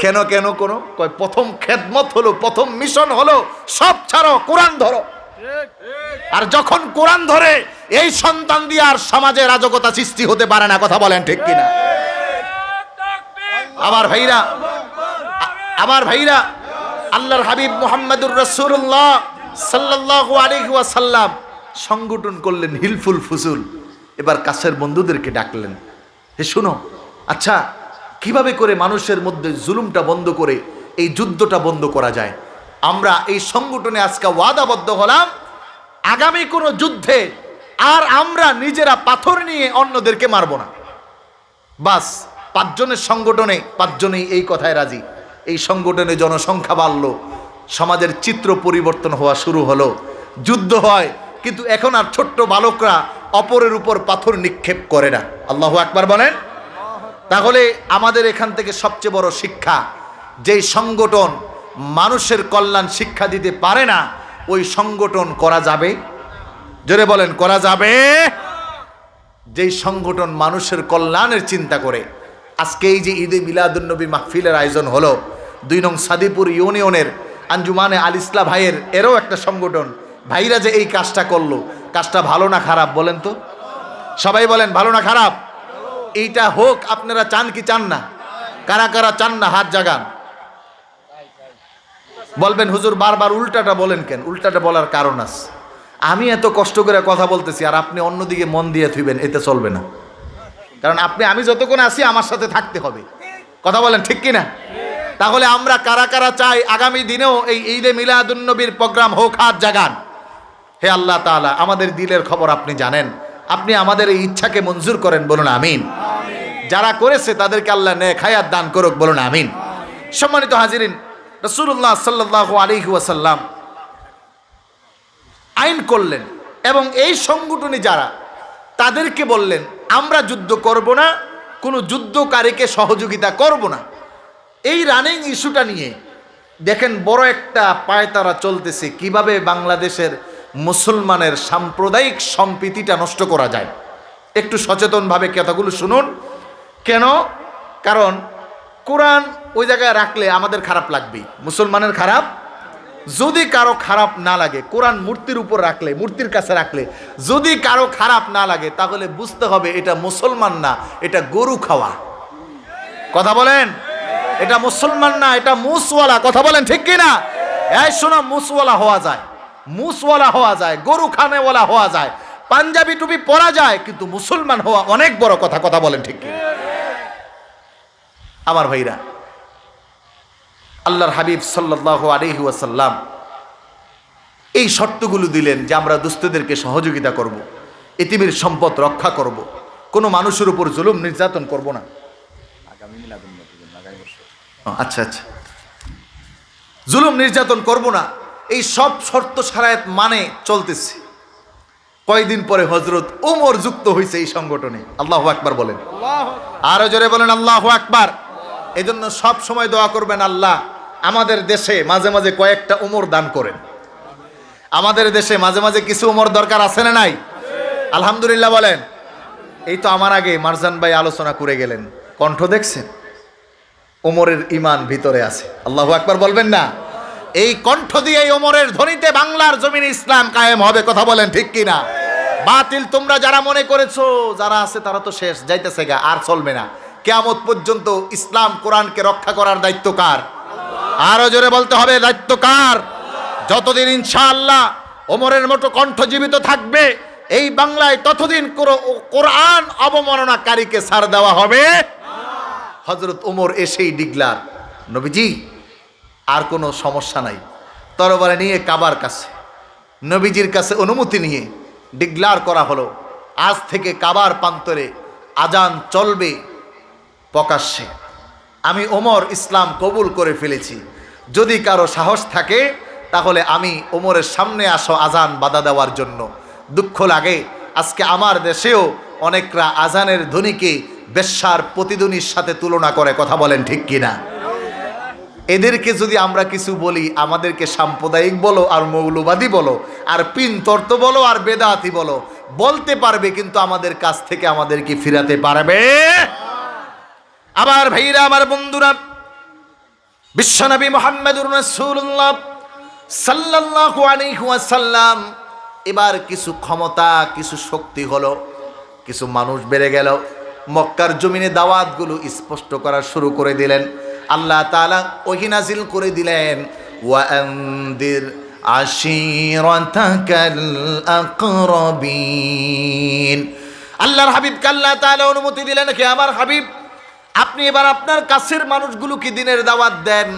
কেন কেন কোনো প্রথম খেদমত হলো, প্রথম মিশন হলো সব ছাড়ো, কোরআন ধরো। আর যখন কোরআন ধরে এই সন্তান দিয়ে আর সমাজে রাজকতা সৃষ্টি হতে পারে না। কথা বলেন ঠিক কিনা? আমার ভাইরা, আল্লাহর হাবিব মুহাম্মদুর রাসূলুল্লাহ সাল্লাল্লাহু আলাইহি ওয়াসাল্লাম সংগঠন করলেন হিলফুল ফুজুল। এবার কাছের বন্ধুদেরকে ডাকলেন, হে শুনো, আচ্ছা কিভাবে করে মানুষের মধ্যে জুলুমটা বন্ধ করে এই যুদ্ধটা বন্ধ করা যায়? আমরা এই সংগঠনে আজকে ওয়াদাবদ্ধ হলাম, আগামী কোনো যুদ্ধে আর আমরা নিজেরা পাথর নিয়ে অন্যদেরকে মারব না। বাস 5 জনের সংগঠনে 5 জনেই এই কথায় রাজি। এই সংগঠনে জনসংখ্যা বাড়লো, সমাজের চিত্র পরিবর্তন হওয়া শুরু হলো, যুদ্ধ হয়, কিন্তু এখন আর ছোট্ট বালকরা অপরের উপর পাথর নিক্ষেপ করে না। আল্লাহু আকবার বলেন। তাহলে আমাদের এখান থেকে সবচেয়ে বড় শিক্ষা, যেই সংগঠন মানুষের কল্যাণ শিক্ষা দিতে পারে না, ওই সংগঠন করা যাবে? জোরে বলেন, করা যাবে? যেই সংগঠন মানুষের কল্যাণের চিন্তা করে। আজকে এই যে ঈদে মিলাদুন্নবী মাহফিলের আয়োজন হলো, 2 নং সাদিপুর ইউনিয়নের আঞ্জুমানে আল ইসলাহ ভাইয়ের, এরও একটা সংগঠন। ভাইরা যে এই কাজটা করলো, কাজটা ভালো না খারাপ বলেন তো? সবাই বলেন, ভালো না খারাপ? এইটা হোক আপনারা চান কি চান না? কারা কারা চান না হাত জাগান। বলবেন হুজুর বারবার উল্টাটা বলেন কেন? উল্টাটা বলার কারণ আছে। আমি এত কষ্ট করে কথা বলতেছি আর আপনি অন্যদিকে মন দিয়ে থুইবেন, এতে চলবে না। কারণ আমি যতক্ষণ আছি আমার সাথে থাকতে হবে। কথা বলেন ঠিক কিনা? তাহলে আমরা কারা কারা চাই আগামী দিনেও এই ঈদে মিলাদুন্নবীর প্রোগ্রাম হোক? হাত জাগান। হে আল্লাহ তাআলা, আমাদের দিলের খবর আপনি জানেন, আপনি আমাদের এই ইচ্ছাকে মঞ্জুর করেন, বলুন আমিন। যারা করেছে তাদেরকে আল্লাহ নেক হায়াত দান করুক, বলুন আমিন। সম্মানিত হাজিরিন, রাসূলুল্লাহ সাল্লাল্লাহু আলাইহি ওয়াসাল্লাম আইন করলেন এবং এই সংগঠনে যারা, তাদেরকে বললেন আমরা যুদ্ধ করব না, কোনো যুদ্ধকারীকে সহযোগিতা করব না। এই রানিং ইস্যুটা নিয়ে দেখেন বড় একটা পায়তারা চলতেছে, কিভাবে বাংলাদেশের মুসলমানের সাম্প্রদায়িক সম্প্রীতিটা নষ্ট করা যায়। একটু সচেতনভাবে কথাগুলো শুনুন। কেন? কারণ কোরআন ওই জায়গায় রাখলে আমাদের খারাপ লাগবেই, মুসলমানের খারাপ। যদি কারো খারাপ না লাগে, কোরআন মূর্তির উপর রাখলে, মূর্তির কাছে রাখলে যদি কারো খারাপ না লাগে, তাহলে বুঝতে হবে এটা মুসলমান না, এটা গরু খাওয়া। কথা বলেন, এটা মুসলমান না, এটা মুসওয়ালা। কথা বলেন ঠিক কিনা? এই শোনো, মুসওয়ালা হওয়া যায়, মুসওয়ালা হওয়া যায়, গরু খানেওয়ালা হওয়া যায়, পাঞ্জাবি টুপি পরা যায়, কিন্তু মুসলমান হওয়া অনেক বড় কথা। কথা বলেন ঠিক কিনা? আমার ভাইরা, আল্লাহর হাবিব সাল্লাল্লাহু আলাইহি ওয়াসাল্লাম এই শর্তগুলো দিলেন যে আমরা দুস্থদেরকে সহযোগিতা করব, এতিমের সম্পদ রক্ষা করব, কোনো মানুষের উপর জুলুম নির্যাতন করব না। আচ্ছা আচ্ছা, জুলুম নির্যাতন করব না, এই সব শর্ত শারায়াত মানে চলতেছে। কয়দিন পরে হযরত ওমর যুক্ত হয়েছে এই সংগঠনে। আল্লাহু আকবার বলেন, আরো জোরে বলেন আল্লাহু আকবার। এই জন্য সব সময় দোয়া করবেন, আল্লাহ আমাদের দেশে মাঝে মাঝে কয়েকটা ওমর দান করেন। আমাদের দেশে মাঝে মাঝে কিছু ওমর দরকার আছে না নাই? আলহামদুলিল্লাহ বলেন। এই তো আমার আগে মারজান ভাই আলোচনা করে গেলেন, কণ্ঠ দেখছেন? ওমরের ঈমান ভিতরে আছে। আল্লাহু আকবার বলবেন না? এই কণ্ঠ দিয়ে ওমরের ধ্বনিতে বাংলার জমিনে ইসলাম কায়েম হবে, কথা বলেন ঠিক কিনা? বাতিল তোমরা যারা মনে করেছো যারা আছে তারা তো শেষ, যাইতেছে গা, আর চলবে না। কিয়ামত পর্যন্ত ইসলাম কোরআনকে রক্ষা করার দায়িত্ব কার? আরো জোরে বলতে হবে, দায়িত্ব কার? যতদিন ইনশাআল্লাহ ওমরের মতো কণ্ঠ জীবিত থাকবে এই বাংলায়, ততদিন কোরআন অবমাননাকারীকে ছাড় দেওয়া হবে। হযরত ওমর এসেই ডিগলার, নবীজি আর কোনো সমস্যা নাই, তরবারি নিয়ে কাবার কাছে নবীজির কাছে অনুমতি নিয়ে ডিগলার করা হলো, আজ থেকে কাবার প্রান্তরে আজান চলবে প্রকাশ্যে। আমি ওমর ইসলাম কবুল করে ফেলেছি, যদি কারো সাহস থাকে তাহলে আমি ওমরের সামনে আসো আজান বাধা দেওয়ার জন্য। দুঃখ লাগে আজকে আমার দেশেও অনেকরা আজানের ধ্বনিকে বেশ্যার প্রতিধ্বনির সাথে তুলনা করে, কথা বলেন ঠিক কিনা? এদেরকে যদি আমরা কিছু বলি, আমাদেরকে সাম্প্রদায়িক বলো আর মৌলবাদী বলো আর পিনতর্ত বলো আর বেদাতি বলো, বলতে পারবে, কিন্তু আমাদের কাছ থেকে আমাদেরকে ফিরাতে পারবে। আমার ভাইরা, আমার বন্ধুরা, বিশ্বনবী মুহাম্মদুর রাসূলুল্লাহ সাল্লাল্লাহু আলাইহি ওয়াসাল্লাম এবার কিছু ক্ষমতা, কিছু শক্তি হলো, কিছু মানুষ বেড়ে গেল, মক্কার জমিনে দাওয়াতগুলো স্পষ্ট করা শুরু করে দিলেন। আল্লাহ তাআলা ওহী নাজিল করে দিলেন, ওয়া আনদির আশীরাতাকাল আকরাবিন। আল্লাহর হাবিবকে আল্লাহ তাআলা অনুমতি দিলেন, কে আমার হাবিব, আপনি এবার আপনার কাছের মানুষগুলোকে দ্বীনের দাওয়াত দেন,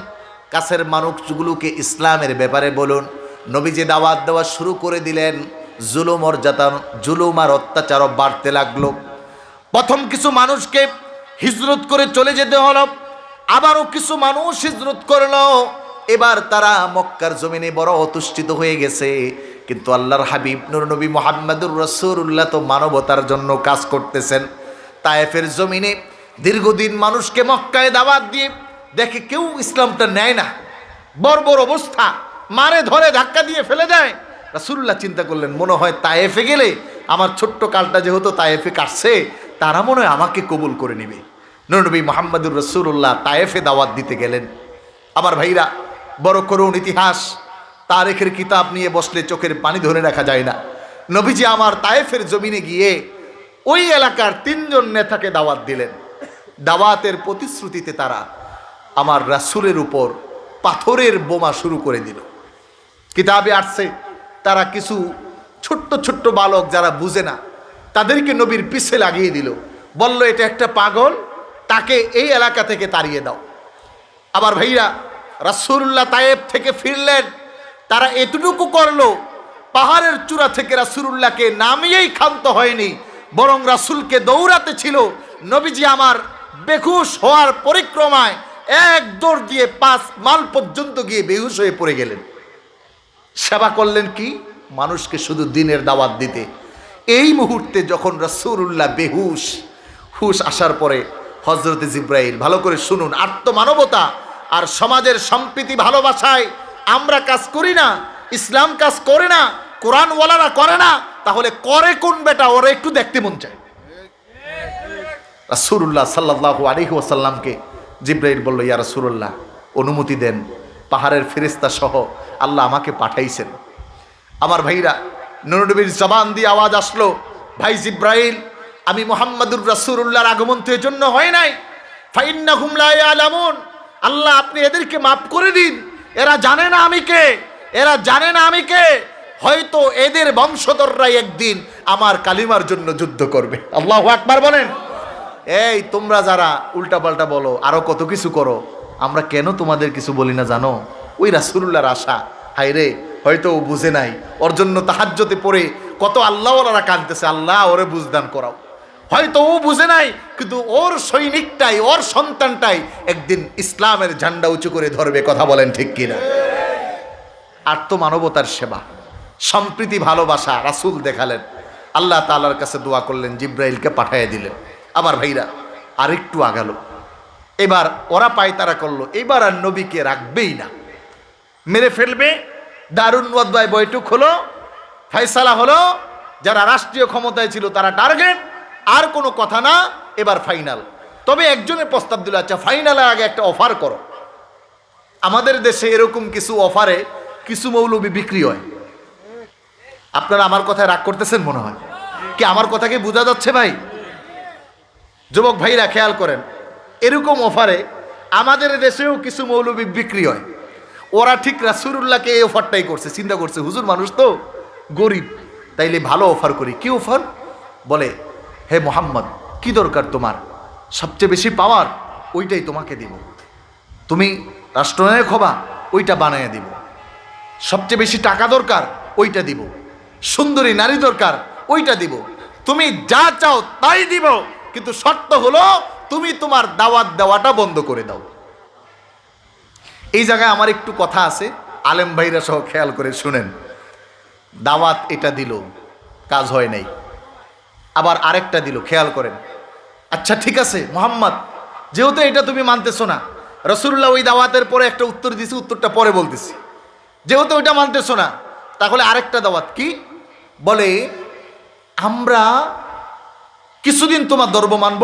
কাছের মানুষগুলোকে ইসলামের ব্যাপারে বলুন। নবীজি দাওয়াত দেওয়া শুরু করে দিলেন। জুলুম আর অত্যাচারও বাড়তে লাগলো। প্রথম কিছু মানুষকে হিজরত করে চলে যেতে হলো, আবারও কিছু মানুষ হিজরত করলো। এবার তারা মক্কার জমিনে বড় অতুষ্ঠিত হয়ে গেছে। কিন্তু আল্লাহর হাবিব নূর নবী মুহাম্মদুর রাসূলুল্লাহ তো মানবতার জন্য কাজ করতেছেন। তায়েফের জমিনে দীর্ঘদিন মানুষকে মক্কায় দাওয়াত দিয়ে দেখে কেউ ইসলামটা নেয় না, বর্বর অবস্থা, মারে ধরে ধাক্কা দিয়ে ফেলে দেয়। রাসূলুল্লাহ চিন্তা করলেন, মনে হয় তায়েফে গেলে আমার ছোট্ট কালটা যেহেতু তায়েফে কাটছে, তারা মনে হয় আমাকে কবুল করে নেবে। নূর নবী মুহাম্মদুর রাসূলুল্লাহ তায়েফে দাওয়াত দিতে গেলেন। আমার ভাইরা, বড় করুণ ইতিহাস, তারিখের কিতাব নিয়ে বসলে চোখের পানি ধরে রাখা যায় না। নবীজি আমার তায়েফের জমিনে গিয়ে ওই এলাকার 3 জন নেতাকে দাওয়াত দিলেন। দাওয়াতের প্রতিশ্রুতিতে তারা আমার রাসূলের উপর পাথরের বোমা শুরু করে দিল। কিতাবে আসছে তারা কিছু ছোট্ট ছোট্ট বালক যারা বুঝে না তাদেরকে নবীর পিছে লাগিয়ে দিল, বলল এটা একটা পাগল, তাকে এই এলাকা থেকে তাড়িয়ে দাও। আবার ভাইরা, রাসূলুল্লাহ তায়েফ থেকে ফিরলেন, তারা এতটুকু করলো, পাহাড়ের চূড়া থেকে রাসূলুল্লাহকে নামিয়েই ক্ষান্ত হয়নি, বরং রাসূলকে দৌড়াতে ছিল। নবীজি আমার বেহুশ হওয়ার পরিক্রমায় এক দৌড় দিয়ে 5 মাইল পর্যন্ত গিয়ে বেহুশ হয়ে পড়ে গেলেন। সেবা করলেন কি? মানুষকে শুধু দ্বীনের দাওয়াত দিতে। এই মুহূর্তে যখন রাসূলুল্লাহ বেহুশ, হুশ আসার পরে হযরতে জিবরাইল, ভালো করে শুনুন, আত্মমানবতা আর সমাজের সম্প্রীতি ভালোবাসায় আমরা কাজ করি না, ইসলাম কাজ করে না, কোরআনওয়ালারা করে না, তাহলে করে কোন বেটা? ওরা একটু দেখতে মন চায়। রাসূলুল্লাহ সাল্লাল্লাহু আলাইহি ওয়াসাল্লামকে জিবরাইল বলল, ইয়া রাসূলুল্লাহ, অনুমতি দেন, পাহাড়ের ফেরেশতা সহ আল্লাহ আমাকে পাঠাইছেন। আমার ভাইরা, নূর নবীর জবান দিয়ে আওয়াজ আসলো, ভাই জিবরাইল, আমি মুহাম্মদুর রাসূলুল্লাহর আগমন তো এজন্য হয় নাই, ফাইন্নাহুম লা ইয়ালামুন, আল্লাহ আপনি এদেরকে মাফ করে দিন, এরা জানে না আমি কে, এরা জানে না আমি কে, হয়তো এদের বংশধররাই একদিন আমার কালিমার জন্য যুদ্ধ করবে। আল্লাহু আকবার বলেন। এই তোমরা যারা উল্টাপাল্টা বলো, আরো কত কিছু করো, আমরা কেন তোমাদের কিছু বলি না জানো? ওই রাসূলুল্লাহর আশা, হায় রে, হয়তো ও বুঝে নাই, ওর জন্য তাহাজ্জুদে পড়ে কত আল্লাহওয়ালারা কাঁদতেছে, আল্লাহ ওরে বুঝদান করাও। হয়তো ও বুঝে নাই, কিন্তু ওর সৈনিকটাই, ওর সন্তানটাই একদিন ইসলামের ঝান্ডা উঁচু করে ধরবে, কথা বলেন ঠিক কিনা? আত্মমানবতার সেবা, সম্প্রীতি, ভালোবাসা রাসূল দেখালেন। আল্লাহ তাআলার কাছে দোয়া করলেন, জিবরাইলকে পাঠিয়ে দিলেন। আমার ভাইরা, আরেকটু আগালো, এবার ওরা পায়তারা করলো, এবার আর নবীকে রাখবেই না, মেরে ফেলবে। দারুন ওয়াদবায় বৈঠক হলো, ফয়সালা হলো, যারা রাষ্ট্রীয় ক্ষমতায় ছিল তারা টার্গেট, আর কোনো কথা না, এবার ফাইনাল। তবে একজনের প্রস্তাব দিল, আচ্ছা ফাইনালের আগে একটা অফার করো, আমাদের দেশে এরকম কিছু অফারে কিছু মৌলবি বিক্রি হয়। আপনারা আমার কথায় রাগ করতেছেন মনে হয়, কি আমার কথা কি বোঝা যাচ্ছে ভাই? যুবক ভাইরা খেয়াল করেন, এরকম অফারে আমাদের দেশেও কিছু মৌলবি বিক্রি হয়। ওরা ঠিক রাসূলুল্লাহকে এই অফারটাই করছে, চিন্তা করছে হুজুর মানুষ তো গরিব, তাইলে ভালো অফার করি। কি অফার? বলে, হে মোহাম্মদ, কি দরকার তোমার? সবচেয়ে বেশি পাওয়ার ওইটাই তোমাকে দিব। তুমি রাষ্ট্রনায়ক হবা, ওইটা বানাইয়া দিব। সবচেয়ে বেশি টাকা দরকার, ওইটা দিব। সুন্দরী নারী দরকার, ওইটা দিব। তুমি যা চাও তাই দিব, কিন্তু শর্ত হলো তুমি তোমার দাওয়াত দেওয়াটা বন্ধ করে দাও। এই জায়গায় আমার একটু কথা আছে, আলেম ভাইরা সহ খেয়াল করে শুনেন। দাওয়াত এটা দিল, কাজ হয় নাই। আবার আরেকটা দিল, খেয়াল করেন। আচ্ছা ঠিক আছে মোহাম্মদ, যেহেতু এটা তুমি মানতেছো না, রাসূলুল্লাহ ওই দাওয়াতের পরে একটা উত্তর দিছি, উত্তরটা পরে বলতেছি। যেহেতু ওইটা মানতেছো না, তাহলে আরেকটা দাওয়াত কি? বলে, আমরা কিছুদিন তোমার ধর্ম মানব,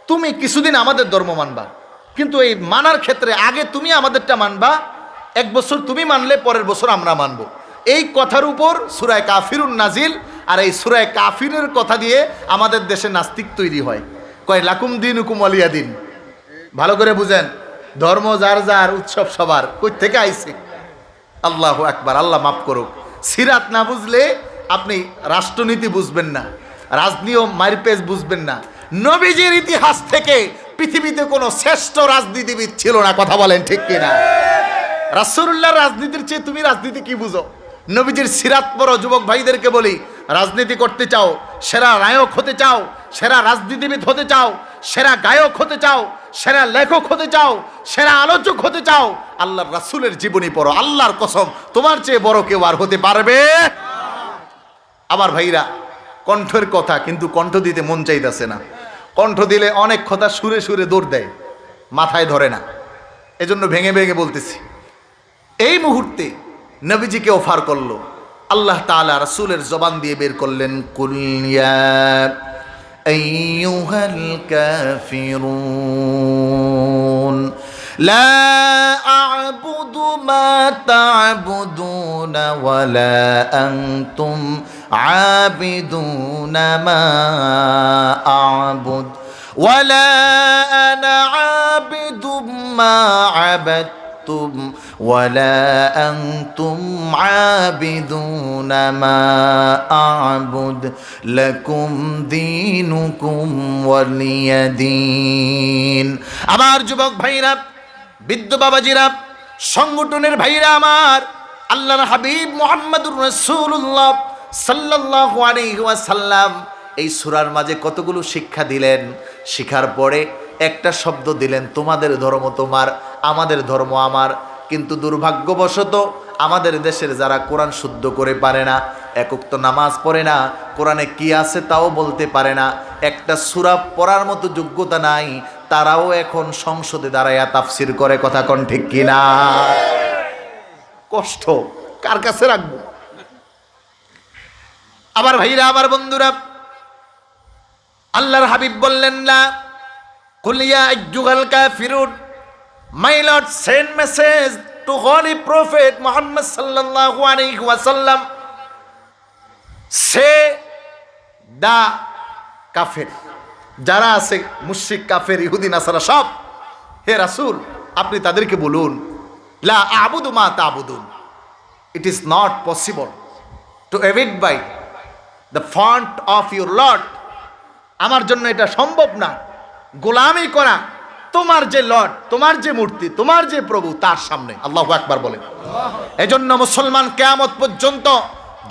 তুমি কিছুদিন আমাদের ধর্ম মানবা, কিন্তু এই মানার ক্ষেত্রে আগে তুমি আমাদেরটা মানবা, এক বছর তুমি মানলে পরের বছর আমরা মানব। এই কথার উপর সূরা কাফিরুন নাজিল। আর এই সূরা কাফিরের কথা দিয়ে আমাদের দেশে নাস্তিক তৈরি হয়। কয় লাকুম দিনুকুম ওয়ালিয়া দিন। ভালো করে বুঝেন, ধর্ম যার যার, উৎসব সবার। কই থেকে আইছে? আল্লাহু আকবার, আল্লাহ মাফ করুক। সিরাত না বুঝলে আপনি রাষ্ট্রনীতি বুঝবেন না, রাজনীয় মারপেজ বুঝবেন না। নবীজির ইতিহাস থেকে পৃথিবীতে কোনো শ্রেষ্ঠ রাজনীতিবিদ ছিল না, কথা বলেন ঠিক কিনা? রাসূলুল্লাহর রাজনীতির চেয়ে তুমি রাজনীতি কি বুঝো? নবীজির সিরাত পড়ো। যুবক ভাইদেরকে বলি, রাজনীতি করতে চাও, সেরা নায়ক হতে চাও, সেরা রাজনীতিবিদ হতে চাও, সেরা গায়ক হতে চাও, সেরা লেখক হতে চাও, সেরা আলোচক হতে চাও, আল্লাহর রাসূলের জীবনী পড়ো। আল্লাহর কসম, তোমার চেয়ে বড় কেউ আর হতে পারবে। আবার ভাইরা, কণ্ঠের কথা, কিন্তু কণ্ঠ দিতে মন চাইতেছে না। কণ্ঠ দিলে অনেক কথা সুরে সুরে দৌড় দেয়, মাথায় ধরে না। এজন্য ভেঙে ভেঙে বলতেছি। এই মুহূর্তে নবীজিকে অফার করলো আল্লাহ তাআলা, রাসূলের জবান দিয়ে বের করলেন, কুল ইয়া আইয়ুহাল কাফিরুন লা আ'বুদু মা তা'বুদুনা ওয়ালা আনতুম আবিদুনা মা আ'বুদ ওয়ালা আনা আবিদুম মা আবাদতুম ওয়ালা আনতুম আবিদুনা মা আ'বুদ লাকুম দীনুকুম ওয়ালিয়া দীন। আমার যুবক ভাইরা, বৃদ্ধ বাবাজিরা, সংগঠনের ভাইরা আমার, আল্লাহর হাবিব মুহাম্মদুর রাসূলুল্লাহ সাল্লাল্লাহু আলাইহি ওয়াসাল্লাম এই সূরার মাঝে কতগুলো শিক্ষা দিলেন। শিখার পরে একটা শব্দ দিলেন, তোমাদের ধর্ম তোমার, আমাদের ধর্ম আমার। কিন্তু দুর্ভাগ্যবশত আমাদের দেশের যারা কোরআন শুদ্ধ করে পারে না, একক তো নামাজ পড়ে না, কোরআনে কি আছে তাও বলতে পারে না, একটা সূরা পড়ার মতো যোগ্যতা নাই, তারাও এখন সংসদে দাঁড়াইয়া তাফসির করে। কথা কোন ঠিক কিনা? কষ্ট কার কাছে রাখবো? আবার ভাইরা, আবার বন্ধুরা, আল্লাহর হাবিব বললেন না, কুল ইয়া আইয়ুহাল Kafirun, my Lord send message to holy prophet Muhammad sallallahu alaihi wasallam, say the কাফের যারা আছে, মুশরিক, কাফের, ইহুদি, নাসারা সব, হে রাসূল আপনি তাদেরকে বলুন, লা আ'বুদু মা তা'বুদুন, it is not possible to abide by the font of your Lord, আমার জন্য এটা সম্ভব না গোলামি করা তোমার যে লর্ড, তোমার যে মূর্তি, তোমার যে প্রভু, তার সামনে। আল্লাহু আকবার বলেন। এজন্য মুসলমান কিয়ামত পর্যন্ত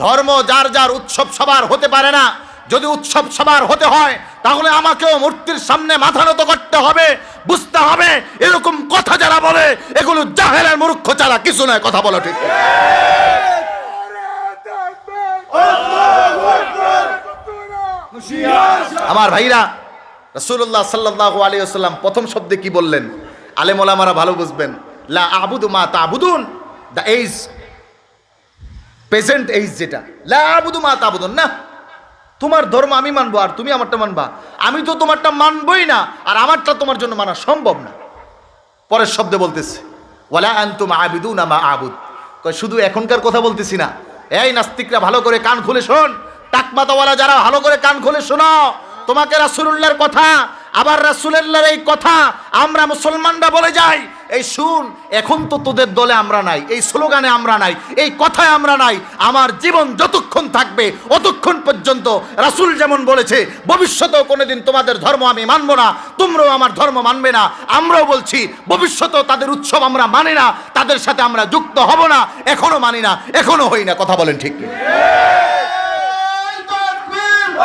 ধর্ম যার যার, উৎসব সবার হতে পারে না। যদি উৎসব সবার হতে হয় তাহলে আমাকেও মূর্তির সামনে মাথা নত করতে হবে, বুঝতে হবে এরকম কথা যারা বলে এগুলো জাহেলের মূর্খ ছাড়া কিছু নয়। কথা বলো ঠিক? আমার ভাইরা, রাসূলুল্লাহ সাল্লাল্লাহু আলাইহি ওয়াসাল্লাম প্রথম শব্দে কি বললেন? আলেম ওলামারা ভালো বুঝবেন। লা আ'বুদু মা তা'বুদুন, দ্য এজ, প্রেজেন্ট এজ যেটা, লা আ'বুদু মা তা'বুদুন, না তোমার ধর্ম আমি মানবো আর তুমি আমারটা মানবা, আমি তো তোমারটা মানবই না আর আমারটা তোমার জন্য মানা সম্ভব না। পরের শব্দে বলতেছে ওয়ালা আনতুম আবিদুনা মা আবুদ। কয় শুধু এখনকার কথা বলতেছি না, এই নাস্তিকরা ভালো করে কান খুলে শোন, টাকমাতাওয়ালা যারা ভালো করে কান খুলে শোনো, তোমাকে রাসূলুল্লাহর কথা, আবার রাসূলুল্লাহর এই কথা আমরা মুসলমানরা বলে যাই, এই শুন, এখন তো তোদের দলে আমরা নাই, এই স্লোগানে আমরা নাই, এই কথায় আমরা নাই, আমার জীবন যতক্ষণ থাকবে অতক্ষণ পর্যন্ত রাসূল যেমন বলেছে ভবিষ্যতেও কোনোদিন তোমাদের ধর্ম আমি মানব না, তোমরাও আমার ধর্ম মানবে না। আমরাও বলছি ভবিষ্যতেও তাদের উৎসব আমরা মানি না, তাদের সাথে আমরা যুক্ত হব না, এখনো মানি না, এখনো হই না। কথা বলেন ঠিক কি?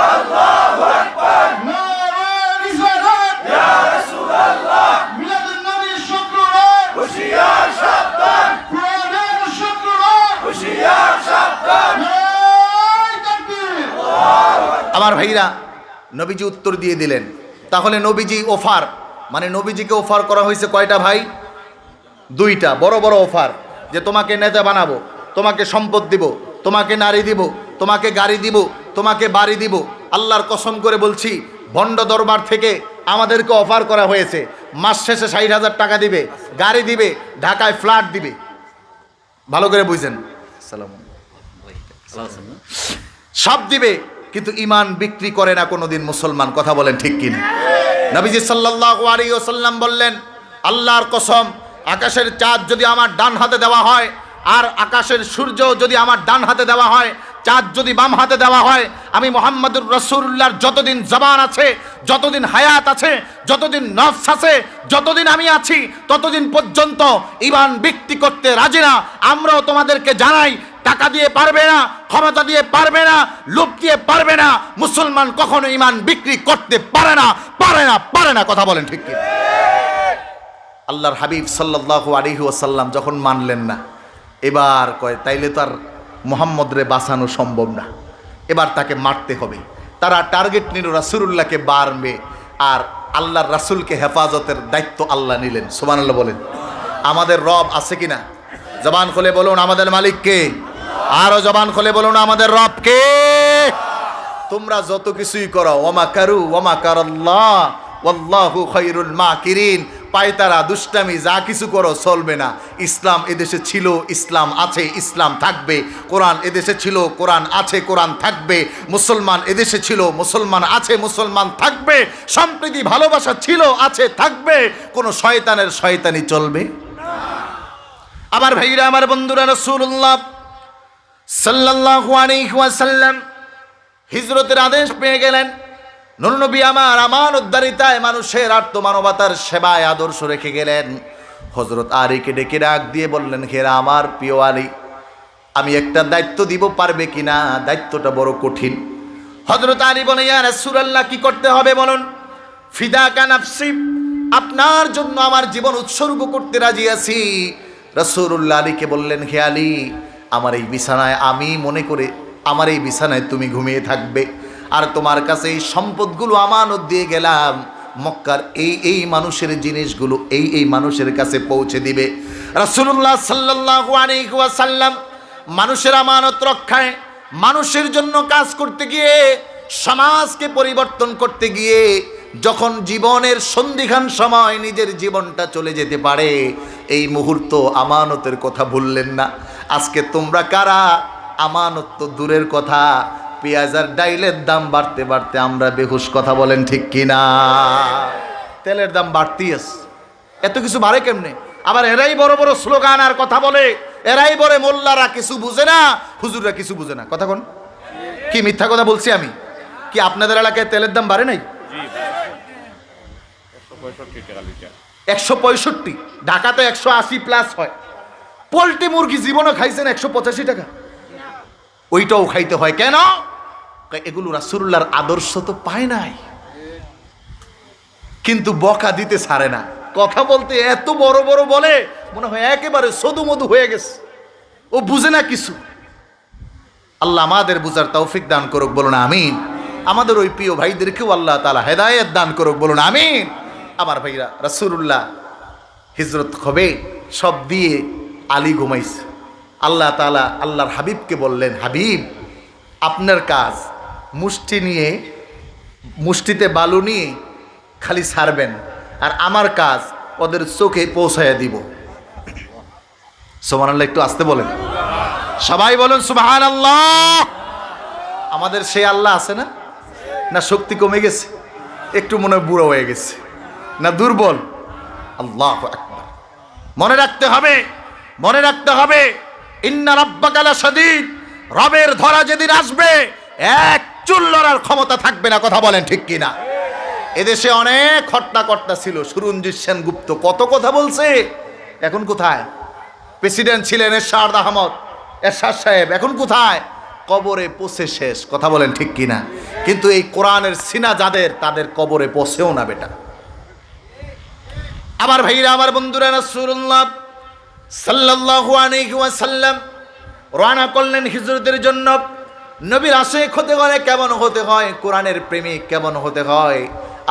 আল্লাহু আকবার, নারে রিসালাত, ইয়া রাসূলুল্লাহ, মিলাদুন নবী শুক্রবার, হুশিয়ার সাবধান, কোরআনের শুক্রবার, হুশিয়ার সাবধান, নারে তাকবীর। আমার ভাইরা, নবীজি উত্তর দিয়ে দিলেন। তাহলে নবীজি অফার, মানে নবীজিকে অফার করা হয়েছে কয়টা ভাই? দুইটা বড় বড় অফার, যে তোমাকে নেতা বানাবো, তোমাকে সম্পদ দিব, তোমাকে নারী দিব, তোমাকে গাড়ি দিব, তোমাকে বাড়ি দিব। আল্লাহর কসম করে বলছি, ভণ্ড দরবার থেকে আমাদেরকে অফার করা হয়েছে, মাস শেষে 60,000 টাকা দিবে, গাড়ি দিবে, ঢাকায় ফ্ল্যাট দিবে। ভালো করে বুঝছেন, সব দিবে, কিন্তু ইমান বিক্রি করে না কোনোদিন মুসলমান। কথা বলেন ঠিক কিনা? নবীজি সাল্লাল্লাহু আলাইহি ওয়াসাল্লাম বললেন, আল্লাহর কসম, আকাশের চাঁদ যদি আমার ডান হাতে দেওয়া হয়, আর আকাশের সূর্য যদি আমার ডান হাতে দেওয়া হয়, চাঁদ যদি বাম হাতে দেওয়া হয়, আমি মুহাম্মদুর রাসূলুল্লাহর যতদিন জবান আছে, যতদিন হায়াত আছে, যতদিন নফস আছে, যতদিন আমি আছি, ততদিন পর্যন্ত ঈমান বিক্রি করতে রাজি না। আমরাও তোমাদেরকে জানাই, টাকা দিয়ে পারবে না, ক্ষমতা দিয়ে পারবে না, লোভ দিয়ে পারবে না, মুসলমান কখনো ঈমান বিক্রি করতে পারে না, পারে না, পারে না। কথা বলেন ঠিক কি? আল্লাহর হাবিব সাল্লাল্লাহু আলাইহি ওয়াসাল্লাম যখন মানলেন না, এবার কয় তাইলে তার মুহাম্মদ রে বাঁচানো সম্ভব না, এবার তাকে মারতে হবে। তারা টার্গেট নিল রাসূলুল্লাহকে মারবে, আর আল্লাহর রাসূলকে হেফাজতের দায়িত্ব আল্লাহ নিলেন। সুবহানাল্লাহ বলেন। আমাদের রব আছে কিনা? জবান খুলে বলুন আমাদের মালিক কে? আরো জবান খুলে বলুন আমাদের রব কে? তোমরা যত কিছুই করো, ওমা কারু ওমা কারাল্লাহ ওয়াল্লাহু খায়রুল মাকিরিন, পায়তারা দুষ্টামি যা কিছু করো চলবে না। ইসলাম এদেশে ছিল, ইসলাম আছে, ইসলাম থাকবে। কোরআন এদেশে ছিল, কোরআন আছে, কোরআন থাকবে। মুসলমান এদেশে ছিল, মুসলমান আছে, মুসলমান থাকবে। সম্প্রীতি ভালোবাসা ছিল, আছে, থাকবে। কোনো শয়তানের শয়তানি চলবে না। আমার ভাইরা, আমার বন্ধুরা, রাসূলুল্লাহ সাল্লাল্লাহু আলাইহি ওয়াসাল্লাম হিজরতের আদেশ পেয়ে গেলেন। নূরনবী আমার আমানতদারিতায়, মানুষের আত্মমানবতার সেবায় আদর্শ রেখে গেলেন। হযরত আলীকে ডেকে ডাক দিয়ে বললেন, হেরা আমার প্রিয় আলী, আমি একটা দায়িত্ব দিব, পারবে কিনা? দায়িত্বটা বড় কঠিন। হযরত আলী বলে, ইয়া রাসূলুল্লাহ, কি করতে হবে বলুন? ফিদাকা নাফসি, আপনার জন্য আমার জীবন উৎসর্গ করতে রাজি আছি। রাসূলুল্লাহ আলীকে বললেন, হে আলী, আমার এই বিছানায়, আমি মনে করে আমার এই বিছানায় তুমি ঘুমিয়ে থাকবে, আর তোমার কাছে এই সম্পদগুলো আমানত দিয়ে গেলাম, মক্কার এই মানুষের জিনিসগুলো এই মানুষের কাছে পৌঁছে দিবে। রাসূলুল্লাহ সাল্লাল্লাহু আলাইহি ওয়াসাল্লাম মানুষের আমানত রক্ষায়, মানুষের জন্য কাজ করতে গিয়ে, সমাজকে পরিবর্তন করতে গিয়ে, যখন জীবনের সন্ধিক্ষণ সময় নিজের জীবনটা চলে যেতে পারে, এই মুহূর্ত আমানতের কথা ভুললেন না। আজকে তোমরা কারা? আমানত তো দূরের কথা, পেঁয়াজ আর ডাইলের দাম বাড়তে বাড়তে আমরা বেহুশ। কথা বলেন ঠিক কিনা? তেলের দাম বাড়তেই আছে, এত কিছু বাড়ে কেমনে? আবার এরাই বড় বড় স্লোগান আর কথা বলে, এরাই বলে মোল্লারা কিছু বুঝে না, হুজুররা কিছু বুঝে না। কথা কোন? কি মিথ্যা কথা বলছি আমি? কি আপনাদের এলাকায় তেলের দাম বাড়ে নাই? 165, ঢাকাতে 180+ হয়। পোল্ট্রি মুরগি জীবনও খাইছেন 185 টাকা, ওইটাও খাইতে হয় কেন? এগুলো রাসূলুল্লাহর আদর্শ তো পায় নাই, কিন্তু বকা দিতে ছাড়ে না। কথা বলতে এত বড় বড় বলে, মনে হয় একেবারে সদু মধু হয়ে গেছে, ও বুঝে না কিছু। আল্লাহ আমাদের বুঝার তৌফিক দান করুক, বলুন আমিন। আমাদের ওই প্রিয় ভাইদেরকেও আল্লাহ তাআলা হেদায়েত দান করুক, বলুন আমিন। আমার ভাইরা, রাসূলুল্লাহ হিজরত হবে, সব দিয়ে আলী ঘুমাইছে। আল্লাহ তাআলা আল্লাহর হাবিবকে বললেন, হাবিব, আপনার কাজ মুষ্টিতে বালু নিয়ে খালি ছাড়বেন, আর আমার কাজ ওদের চোখে পৌঁছায়া দিব। সুবহানাল্লাহ একটু আসতে বলেন, সবাই বলুন সুবহানাল্লাহ। আমাদের সেই আল্লাহ আছে না? না শক্তি কমে গেছে, একটু মনে হয় বুড়ো হয়ে গেছে, না দুর্বল? আল্লাহু আকবার। মনে রাখতে হবে, মনে রাখতে হবে, ইন্না রাব্বাকা লাশাদীদ, রবের ধরা যেদিন আসবে এক চুল লড়ার ক্ষমতা থাকবে না। কথা বলেন ঠিক কিনা? এদেশে অনেক হট্টাকর্তা ছিল, সুরঞ্জিত সেনগুপ্ত কত কথা বলছে, এখন কোথায়? প্রেসিডেন্ট ছিলেন এরশাদ আহমদ, এরশাদ সাহেব, এখন কোথায়? কবরে পৌঁছে শেষ। কথা বলেন ঠিক কিনা? কিন্তু এই কোরআনের সিনা যাদের, তাদের কবরে পৌঁছেও না বেটা। আমার ভাইরা, আমার বন্ধুরা, রাসূলুল্লাহ সাল্লাল্লাহু আলাইহি ওয়াসাল্লাম রওনা করলেন হিজরতের জন্য। নবীর আশিক হতে গেলে কেমন হতে হয়, কোরআনের প্রেমিক কেমন হতে হয়,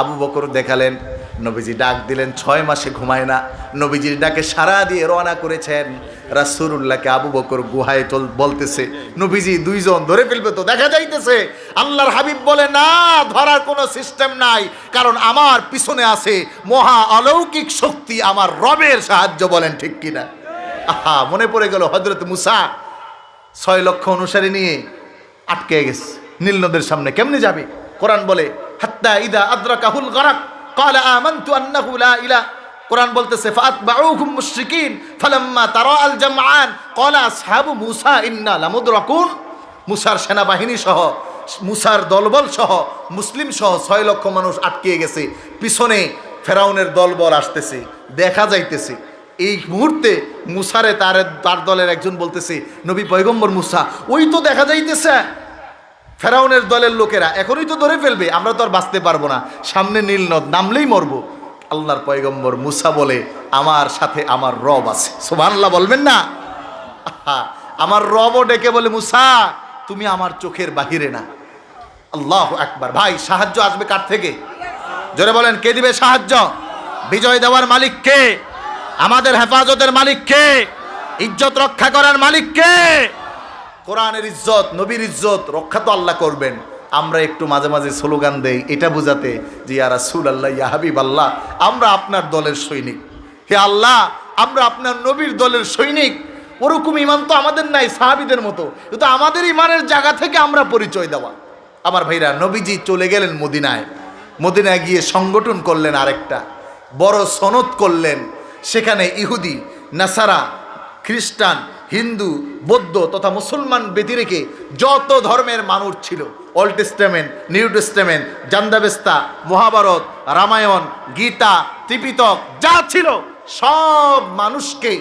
আবু বকর দেখালেন। নবীজি ডাক দিলেন, 6 মাসে ঘুমায় না। নবীজির ডাকে সাড়া দিয়ে রওনা করেছেন। রাসূলুল্লাহকে আবু বকর গুহায় বলতেছে, নবীজি 2 জন ধরে ফেলবে তো, দেখা যাইতেছে। আল্লাহর হাবিব বলে, না, ধরার কোনো সিস্টেম নাই, কারণ আমার পিছনে আছে মহা অলৌকিক শক্তি, আমার রবের সাহায্য। বলেন ঠিক কিনা? আহা, মনে পড়ে গেল হযরত মুসা 6 লক্ষ অনুসারী নিয়ে আটকে গেছে নীল নদের সামনে, কেমনে যাবে? কোরআন বলে, হাত্তা ইদা আদরাকাহুল গারাক ক্বালা আমানতু আন্নাহু লা ইলাহা। কোরআন বলতেছে, ফাআতবাউহুম মুশরিকিন ফালাম্মা তারাআল জামআন ক্বালা আসহাবু মুসা ইন্না লামুদরাকুন। মুসার সেনাবাহিনী সহ, মুসার দলবল সহ, মুসলিম সহ 6 লক্ষ মানুষ আটকে গেছে। পিছনে ফেরাউনের দলবল আসতেছে, দেখা যাইতেছে। এই মুহূর্তে মুসারে তার দলের একজন বলতেছে, নবী পয়গম্বর মুসা, ওই তো দেখা যাইতেছে ফেরাউনের দলের লোকেরা, এখনই তো ধরে ফেলবে, আমরা তো আর বাঁচতে পারবো না, সামনে নীল নদ, নামলেই মরবো। আল্লাহর পয়গম্বর মুসা বলে, আমার সাথে আমার রব আছে। সুবহানাল্লাহ বলবেন না? আমার রবও ডেকে বলে, মুসা তুমি আমার চোখের বাহিরে না। আল্লাহু আকবার। ভাই, সাহায্য আসবে কার থেকে? জোরে বলেন, কে দিবে সাহায্য? বিজয় দেওয়ার মালিক কে? আমাদের হেফাজতের মালিক কে? ইজ্জত রক্ষা করার মালিক কে? কোরআনের ইজ্জত, নবীর ইজ্জত রক্ষা তো আল্লাহ করবেন। আমরা একটু মাঝে মাঝে স্লোগান দেই এটা বোঝাতে যে, ইয়া রাসূলুল্লাহ, ইয়া হাবিবাল্লাহ, আমরা আপনার দলের সৈনিক। হে আল্লাহ, আমরা আপনার নবীর দলের সৈনিক। ওরকম ইমান তো আমাদের নাই সাহাবীদের মতো, কিন্তু আমাদের ইমানের জায়গা থেকে আমরা পরিচয় দেওয়া। আমার ভাইরা, নবীজি চলে গেলেন মদিনায়। মদিনায় গিয়ে সংগঠন করলেন, আরেকটা বড় সনদ করলেন। সেখানে ইহুদি, নাসারা, খ্রিস্টান, হিন্দু, বৌদ্ধ তথা মুসলমান ব্যতি রেখে যত ধর্মের মানুষ ছিল, old testament, new testament, Zendavesta, Mahabharata, Ramayana, Gita, Tripitaka যা ছিল, সব মানুষকে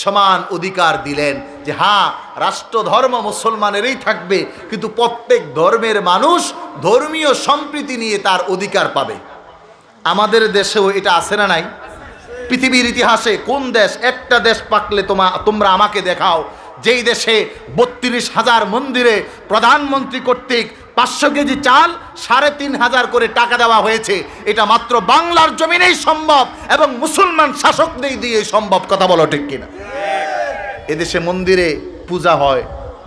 সমান অধিকার দিলেন যে হ্যাঁ, রাষ্ট্র ধর্ম মুসলমানেরই থাকবে, কিন্তু প্রত্যেক ধর্মের মানুষ ধর্মীয় সম্প্রীতি নিয়ে তার অধিকার পাবে। আমাদের দেশেও এটা আছে না নাই? পৃথিবীর ইতিহাসে কোন দেশ, একটা দেশ পাকলে তোমরা আমাকে দেখাও যেই দেশে 32,000 মন্দিরে প্রধানমন্ত্রী কর্তৃক 500 কেজি চাল 3,500 করে টাকা দেওয়া হয়েছে। এটা মাত্র বাংলার জমিনেই সম্ভব এবং মুসলমান শাসকদের দিয়ে সম্ভব। কথা বলো ঠিক কিনা? এদেশে মন্দিরে পূজা হয়,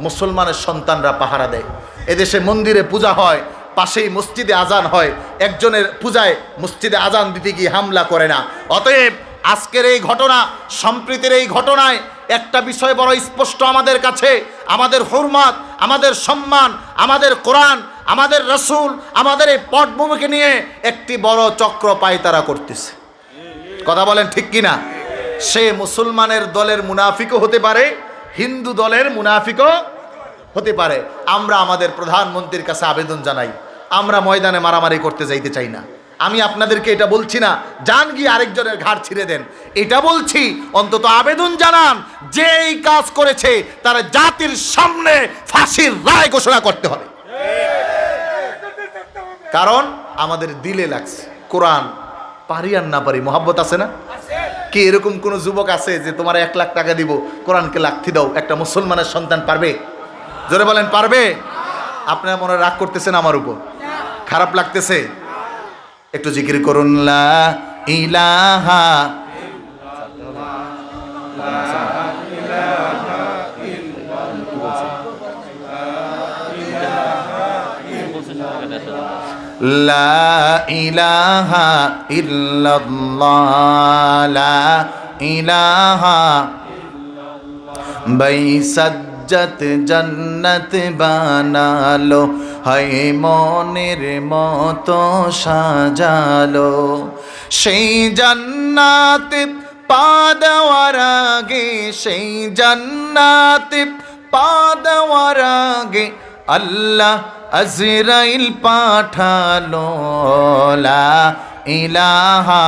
মুসলমানের সন্তানরা পাহারা দেয়। এদেশে মন্দিরে পূজা হয়, পাশেই মসজিদে আজান হয়, একজনের পূজায় মসজিদে আজান দিতে গিয়ে হামলা করে না। অতএব আজকের এই ঘটনা, সম্প্রীতির এই ঘটনায় একটা বিষয় বড় স্পষ্ট আমাদের কাছে, আমাদের হুরমত, আমাদের সম্মান, আমাদের কোরআন, আমাদের রাসূল, আমাদের এই পটভূমিকে নিয়ে একটি বড় চক্র পায়তারা করতেছে। কথা বলেন ঠিক কিনা? সে মুসলমানের দলের মুনাফিকও হতে পারে, হিন্দু দলের মুনাফিকও হতে পারে। আমরা আমাদের প্রধানমন্ত্রীর কাছে আবেদন জানাই, আমরা ময়দানে মারামারি করতে যাইতে চাই না। আমি আপনাদেরকে এটা বলছি না যান গিয়ে আরেকজনের ঘাড় ছিঁড়ে দেন, এটা বলছি অন্তত আবেদন জানান যে এই কাজ করেছে তারা জাতির সামনে ফাঁসির রায় ঘোষণা করতে হবে। কারণ আমাদের দিলে লাগছে কোরআন, পারি আর না পারি মহাব্বত আছে না? কি এরকম কোন যুবক আছে যে তোমার 1 লাখ টাকা দিব, কোরআনকে লাথি দাও, একটা মুসলমানের সন্তান পারবে? জোরে বলেন, পারবে? আপনারা মনে রাগ করতেছেন আমার উপর, খারাপ লাগতেছে? একটু জিকির করুন, লা ইলাহা লা ইলাহা ইল্লাল্লাহ, লা ইলাহা বাই সাজ্জাত জান্নাত বানালো, হায় মনের মতো সাজালো। সেই জান্নাতে পা দেওয়ার আগে, সেই জান্নাতে পা দেওয়ার আগে আল্লাহ আজরাইল পাঠালো। লা ইলাহা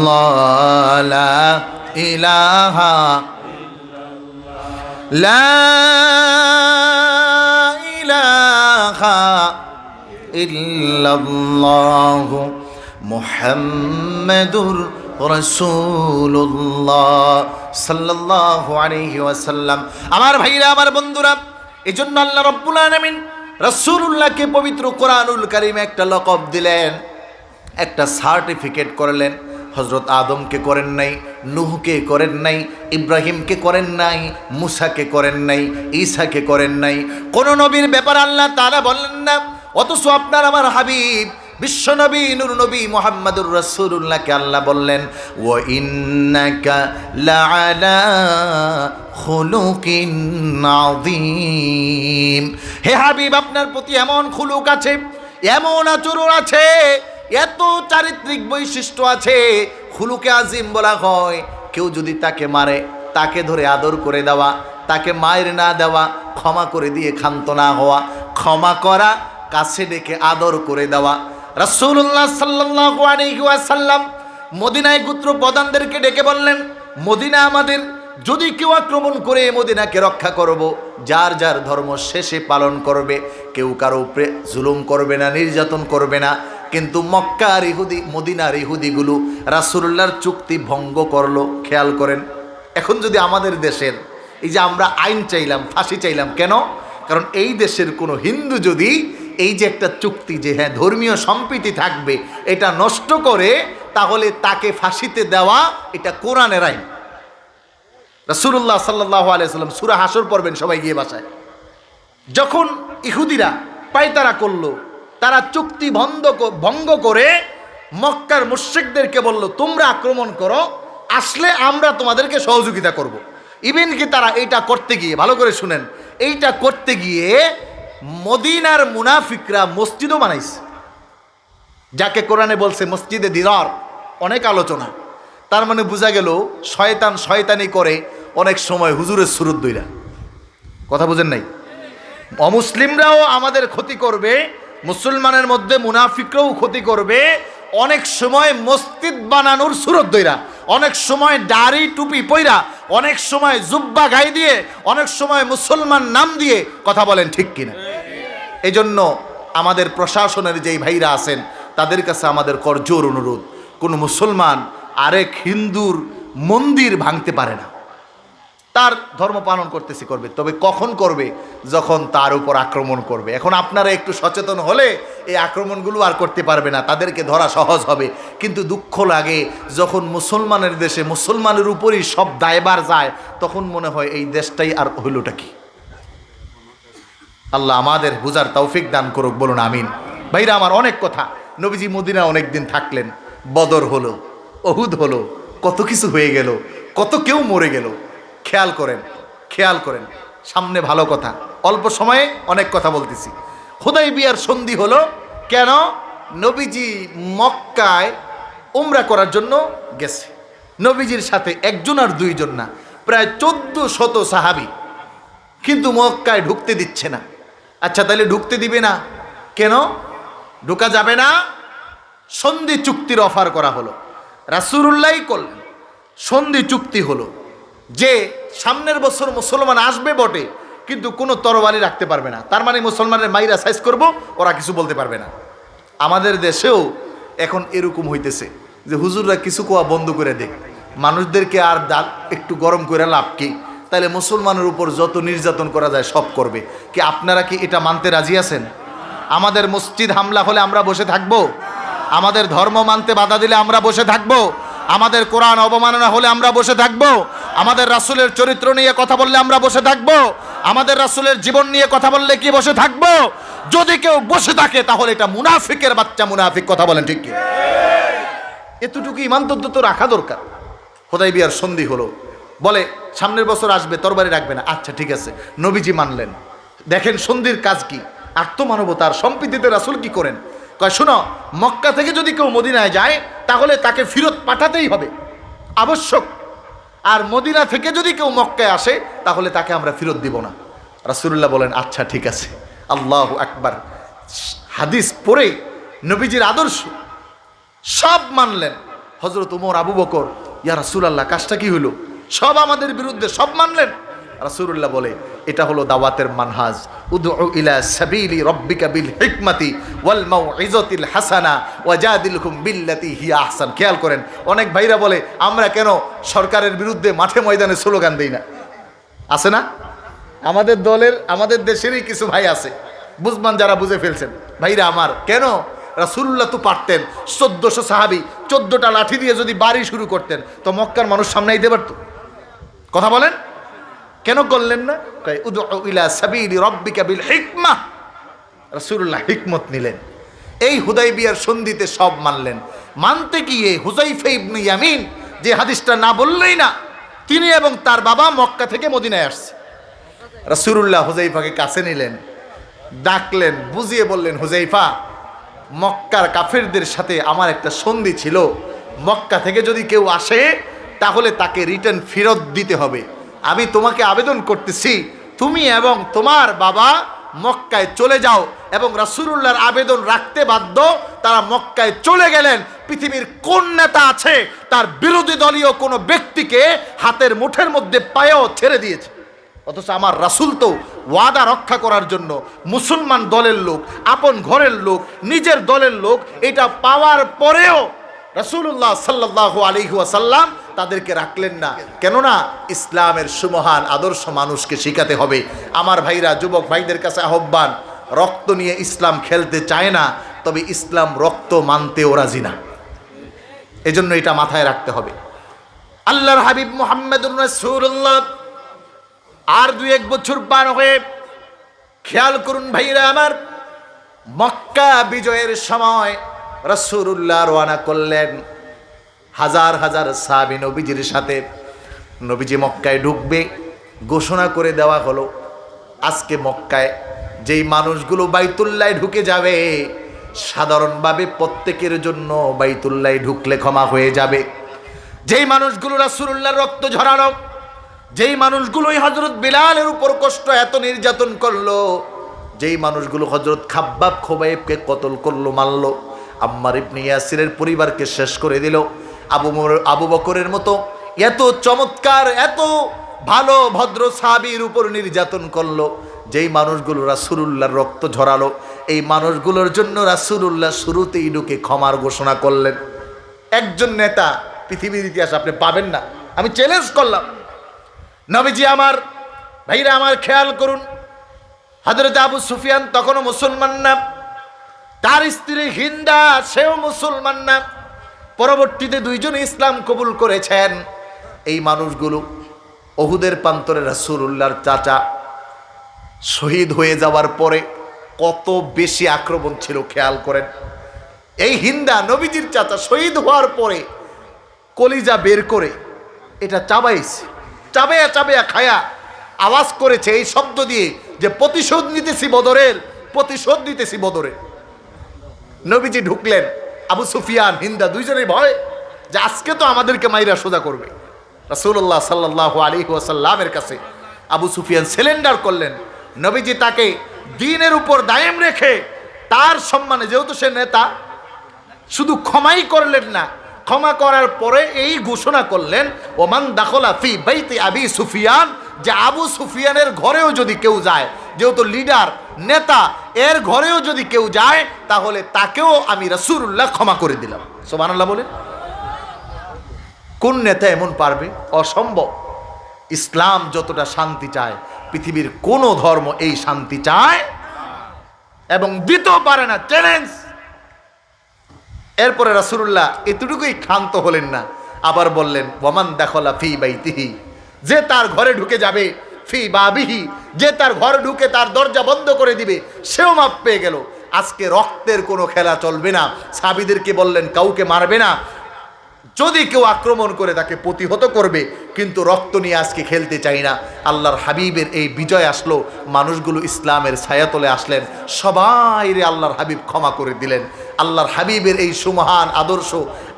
লা ইলাহা লা ইলাহা ইল্লাল্লাহ মুহাম্মাদুর রাসূলুল্লাহ সাল্লাল্লাহু আলাইহি ওয়াসাল্লাম। আমার ভাইরা, আমার বন্ধুরা, এজন্য আল্লাহ রাব্বুল আলামিন রাসূলুল্লাহকে পবিত্র কোরআনুল কারীমে একটা লকব দিলেন, একটা সার্টিফিকেট করলেন। হযরত আদমকে করেন নাই, নূহকে করেন নাই, ইব্রাহিমকে করেন নাই, মুসাকে করেন নাই, ঈসাকে করেন নাই। কোন নবীর ব্যাপার আল্লাহ তাআলা বললেন না। অথচ আপনার আমার হাবিব বিশ্বনবী নূর নবী মুহাম্মদুর রাসূলুল্লাহকে আল্লাহ বললেন, ওয়া ইন্নাকা লাআলা খুলুকিন আযীম। হে হাবিব, আপনার প্রতি এমন খুলুক আছে, এমন আচরণ আছে, এত চারিত্রিক বৈশিষ্ট্য আছে, খুলুকে আজিম বলা হয়। কেউ যদি তাকে মারে, তাকে ধরে আদর করে দেওয়া, তাকে মায়ের না দেওয়া, ক্ষমা করে দিয়ে ক্ষান্ত না হওয়া, ক্ষমা করা, কাছে ডেকে আদর করে দেওয়া। রাসূলুল্লাহ সাল্লাল্লাহু আলাইহি ওয়াসাল্লাম মদিনায় গোত্র প্রধানদেরকে ডেকে বললেন, মদিনা আমাদের, যদি কেউ আক্রমণ করে মদিনাকে রক্ষা করব। যার যার ধর্ম শেষে পালন করবে, কেউ কারো উপরে জুলুম করবে না, নির্যাতন করবে না। কিন্তু মক্কার ইহুদি, মদিনার ইহুদিগুলো রাসূলুল্লাহর চুক্তি ভঙ্গ করলো। খেয়াল করেন, এখন যদি আমাদের দেশের এই যে আমরা আইন চাইলাম, ফাঁসি চাইলাম, কেন? কারণ এই দেশের কোনো হিন্দু যদি এই যে একটা চুক্তি, যে হ্যাঁ ধর্মীয় সম্প্রীতি থাকবে, এটা নষ্ট করে, তাহলে তাকে ফাঁসিতে দেওয়া এটা কোরআনের আইন। রাসূলুল্লাহ সাল্লাল্লাহু আলাইহি ওয়াসাল্লাম সূরা হাসর পড়বেন সবাই গিয়ে বাসায়। যখন ইহুদিরা পায়তারা করলো, তারা চুক্তি ভঙ্গ করে মক্কার মুশরিকদেরকে বলল, তোমরা আক্রমণ করো, আসলে আমরা তোমাদেরকে সহযোগিতা করব। ইভেন কি তারা এইটা করতে গিয়ে, ভালো করে শুনেন, এইটা করতে গিয়ে মদিনার মুনাফিকরা মসজিদও বানাইছে, যাকে কোরআনে বলছে মসজিদে দিরার। অনেক আলোচনা, তার মানে বোঝা গেল শয়তান শয়তানি করে অনেক সময় হুজুরের সুরত দইরা। কথা বুঝেন নাই? অমুসলিমরাও আমাদের ক্ষতি করবে, মুসলমানের মধ্যে মুনাফিকরাও ক্ষতি করবে। অনেক সময় মসজিদ বানানোর সুরত দইরা, অনেক সময় দাড়ি টুপি পইরা, অনেক সময় জুব্বা গায়ে দিয়ে, অনেক সময় মুসলমান নাম দিয়ে। কথা বলেন ঠিক কিনা? এই জন্য আমাদের প্রশাসনের যেই ভাইরা আছেন, তাদের কাছে আমাদের করজোর অনুরোধ, কোনো মুসলমান আরেক হিন্দুর মন্দির ভাঙতে পারে না। তার ধর্ম পালন করতেছি, করবে, তবে কখন করবে? যখন তার উপর আক্রমণ করবে। এখন আপনারা একটু সচেতন হলে এই আক্রমণগুলো আর করতে পারবে না, তাদেরকে ধরা সহজ হবে। কিন্তু দুঃখ লাগে যখন মুসলমানের দেশে মুসলমানের উপরই সব দায়ভার যায়, তখন মনে হয় এই দেশটাই আর হইলটা কি। আল্লাহ আমাদের বুঝার তৌফিক দান করুক, বলুন আমিন। ভাইরা আমার, অনেক কথা। নবীজি মদিনা অনেক দিন থাকলেন, বদর হলো, উহুদ হলো, কত কিছু হয়ে গেল, কত কেউ মরে গেল। খেয়াল করেন, খেয়াল করেন, সামনে ভালো কথা, অল্প সময়ে অনেক কথা বলতেছি। হুদাইবিয়ার সন্ধি হলো কেন? নবীজি মক্কায় উমরা করার জন্য গেছে। নবীজির সাথে একজন আর দুইজন না, প্রায় 1400 সাহাবী, কিন্তু মক্কায় ঢুকতে দিচ্ছে না। আচ্ছা, তাহলে ঢুকতে দিবে না কেন? ঢোকা যাবে না। সন্ধি চুক্তির অফার করা হলো, রাসূলুল্লাহই করলেন। সন্ধি চুক্তি হলো যে সামনের বছর মুসলমান আসবে বটে, কিন্তু কোনো তরবারি রাখতে পারবে না। তার মানে মুসলমানের মাইরা সাইজ করব, ওরা কিছু বলতে পারবে না। আমাদের দেশেও এখন এরকম হইতেছে যে হুজুররা কিছু কোয়া বন্ধ করে দেয়, মানুষদেরকে আর দাঁত একটু গরম করে লাভ কি? তাহলে মুসলমানের উপর যত নির্যাতন করা যায় সব করবে। কি আপনারা কি এটা মানতে রাজি আছেন? আমাদের মসজিদ হামলা হলে আমরা বসে থাকব? আমাদের ধর্ম মানতে বাধা দিলে আমরা বসে থাকব? আমাদের কোরআন অবমাননা হলে আমরা বসে থাকব? আমাদের রাসূলের চরিত্র নিয়ে কথা বললে আমরা বসে থাকব? আমাদের রাসূলের জীবন নিয়ে কথা বললে কি বসে থাকব? যদি কেউ বসে থাকে তাহলে এটা মুনাফিকের বাচ্চা মুনাফিক। কথা বলেন ঠিক কি? এতটুকু ইমান তো রাখা দরকার। হুদাইবিয়ার সন্ধি হলো, বলে সামনের বছর আসবে, তরবারি রাখবে না। আচ্ছা ঠিক আছে, নবীজি মানলেন। দেখেন সন্ধির কাজ কি, আত্মমানবতার সম্প্রীতিতে রাসূল কি করেন, কয় শোনো, মক্কা থেকে যদি কেউ মদিনায় যায় তাহলে তাকে ফেরত পাঠাতেই হবে, আবশ্যক। আর মদিনা থেকে যদি কেউ মক্কায় আসে তাহলে তাকে আমরা ফেরত দিব না। রাসূলুল্লাহ বলেন আচ্ছা ঠিক আছে। আল্লাহু আকবার। হাদিস পড়ে নবীজির আদর্শ সব মানলেন। হযরত ওমর, আবু বকর, ইয়া রাসূলুল্লাহ কাজটা কি হলো, সব আমাদের বিরুদ্ধে, সব মানলেন। রাসূলুল্লাহ বলে এটা হলো দাওয়াতের মানহাজ। উদউ ইলা সাবিলি রাব্বিকা বিল হিকমাতি ওয়াল মাউইজাতিল হাসানা ওয়াজাদিলহুম বিল্লাতি হিয়া আহসান। খেয়াল করেন, অনেক ভাইরা বলে আমরা কেন সরকারের বিরুদ্ধে মাঠে ময়দানে স্লোগান দেই না। আছে না আমাদের দলের, আমাদের দেশেরই কিছু ভাই আছে, বুঝমান যারা বুঝে ফেলছেন। ভাইরা আমার, কেন? রাসূলুল্লাহ তো পারতেন 1400 সাহাবী 14টা লাঠি দিয়ে যদি বাড়ি শুরু করতেন তো মক্কার মানুষ সামনে দিতে পারত। কথা বলেন, কেন করলেন না? কয় উদউ ইলা সাবিলি রাব্বিকা বিল হিকমা। রাসূলুল্লাহ হিকমত নিলেন। এই হুদাইবিয়ার সন্ধিতে সব মানলেন। মানতে গিয়ে হুযায়ফা ইবনে ইয়ামিন, যে হাদিসটা না বললেই না, তিনি এবং তার বাবা মক্কা থেকে মদিনায় আসছে। রাসূলুল্লাহ হুযায়ফাকে কাছে নিলেন, ডাকলেন, বুঝিয়ে বললেন, হুযায়ফা, মক্কার কাফেরদের সাথে আমার একটা সন্ধি ছিল, মক্কা থেকে যদি কেউ আসে তাহলে তাকে রিটার্ন ফেরত দিতে হবে। আমি তোমাকে আবেদন করতেছি, তুমি এবং তোমার বাবা মক্কায় চলে যাও। এবং রাসূলুল্লাহর আবেদন রাখতে বাধ্য, তারা মক্কায় চলে গেলেন। পৃথিবীর কোন নেতা আছে তার বিরোধী দলীয় কোনো ব্যক্তিকে হাতের মুঠের মধ্যে পায়েও ছেড়ে দিয়েছে? অথচ আমার রাসূল তো ওয়াদা রক্ষা করার জন্য মুসলমান দলের লোক, আপন ঘরের লোক, নিজের দলের লোক, এটা পাওয়ার পরেও রাসূলুল্লাহ সাল্লাল্লাহু আলাইহি ওয়াসাল্লাম তাদেরকে রাখলেন না। কেননা ইসলামের সুমহান আদর্শ মানুষকে শেখাতে হবে। আমার ভাইরা, যুবক ভাইদের কাছে আহ্বান, রক্ত নিয়ে ইসলাম খেলতে চায় না, তবে ইসলাম রক্ত মানতেও রাজি না। এজন্য এটা মাথায় রাখতে হবে। আল্লাহর হাবিব মুহাম্মদুর রাসূলুল্লাহ আর 2-1 বছর পার হয়ে, খেয়াল করুন ভাইরা আমার, মক্কা বিজয়ের সময় রাসূলুল্লাহ রওনা করলেন হাজার হাজার সাহাবী নবীজির সাথে। নবীজি মক্কায় ঢুকবে, ঘোষণা করে দেওয়া হলো আজকে মক্কায় যেই মানুষগুলো বাইতুল্লায় ঢুকে যাবে, সাধারণভাবে প্রত্যেকের জন্য বাইতুল্লায় ঢুকলে ক্ষমা হয়ে যাবে। যেই মানুষগুলো রাসূলুল্লাহর রক্ত ঝরালো, যেই মানুষগুলোই হযরত বিলালের উপর কষ্ট এত নির্যাতন করলো, যেই মানুষগুলো হযরত খাব্বাব খোবাইবকে কতল করলো, মারলো, আম্মার ইবনে ইয়াসিরের পরিবারকে শেষ করে দিল, আবু বকরের মতো এত চমৎকার, এত ভালো ভদ্র সাহাবীর উপর নির্যাতন করলো, যেই মানুষগুলো রাসূলুল্লাহর রক্ত ঝরালো, এই মানুষগুলোর জন্য রাসূলুল্লাহ শুরুতেই ঢুকে ক্ষমার ঘোষণা করলেন। একজন নেতা পৃথিবীর ইতিহাস আপনি পাবেন না, আমি চ্যালেঞ্জ করলাম। নবীজি আমার, ভাইরা আমার, খেয়াল করুন, হযরত আবু সুফিয়ান তখনও মুসলমান না, তার স্ত্রী হিন্দা সেও মুসলমান না। পরবর্তীতে দুইজন ইসলাম কবুল করেছেন। এই মানুষগুলো উহুদের প্রান্তরে রাসূলুল্লাহর চাচা শহীদ হয়ে যাওয়ার পরে কত বেশি আক্রমণ ছিল খেয়াল করেন। এই হিন্দা নবীজির চাচা শহীদ হওয়ার পরে কলিজা বের করে এটা চাবাইছে, চাবেয়া চাবেয়া খায়া আওয়াজ করেছে এই শব্দ দিয়ে যে প্রতিশোধ নিতেছি বদরের, প্রতিশোধ নিতেছি বদরের। নবীজি ঢুকলেন, আবু সুফিয়ান হিন্দা দুইজনেই ভয় যে আজকে তো আমাদেরকে মাইরা সোজা করবে। রাসূলুল্লাহ সাল্লাল্লাহু আলাইহি ওয়াসাল্লামের কাছে আবু সুফিয়ান সিলিন্ডার করলেন। নবীজি তাকে দ্বীনের উপর দায়েম রেখে তার সম্মানে, যেহেতু সে নেতা, শুধু ক্ষমাই করলেন না, ক্ষমা করার পরে এই ঘোষণা করলেন, ওমান দাখলা ফি বাইতি আবি সুফিয়ান, যে আবু সুফিয়ানের ঘরেও যদি কেউ যায়, যেহেতু লিডার নেতা, এর ঘরেও যদি কেউ যায় তাহলে তাকেও আমি রাসূলুল্লাহ ক্ষমা করে দিলাম। সুবহানাল্লাহ বলেন। কোন নেতা এমন পারবে? অসম্ভব। ইসলাম যতটা শান্তি চায়, পৃথিবীর কোন ধর্ম এই শান্তি চায় এবং দিতেও পারে না। চ্যালেঞ্জ। এরপরে রাসূলুল্লাহ এতটুকুই ক্ষান্ত হলেন না, আবার বললেন, ওয়ামান দাখলা ফি বাইতিহি, যে তার ঘরে ঢুকে যাবে ফি বাবিহি, যে তার ঘর ঢুকে তার দরজা বন্ধ করে দিবে সেও মাপ পেয়ে গেল। আজকে রক্তের কোনো খেলা চলবে না। সাহাবীদেরকে বললেন কাউকে মারবে না, যদি কেউ আক্রমণ করে তাকে প্রতিহত করবে, কিন্তু রক্ত নিয়ে আজকে খেলতে চাই না। আল্লাহর হাবিবের এই বিজয় আসলো, মানুষগুলো ইসলামের ছায়াতলে আসলেন, সবাই রে আল্লাহর হাবিব ক্ষমা করে দিলেন। আল্লাহর হাবিবের এই সুমহান আদর্শ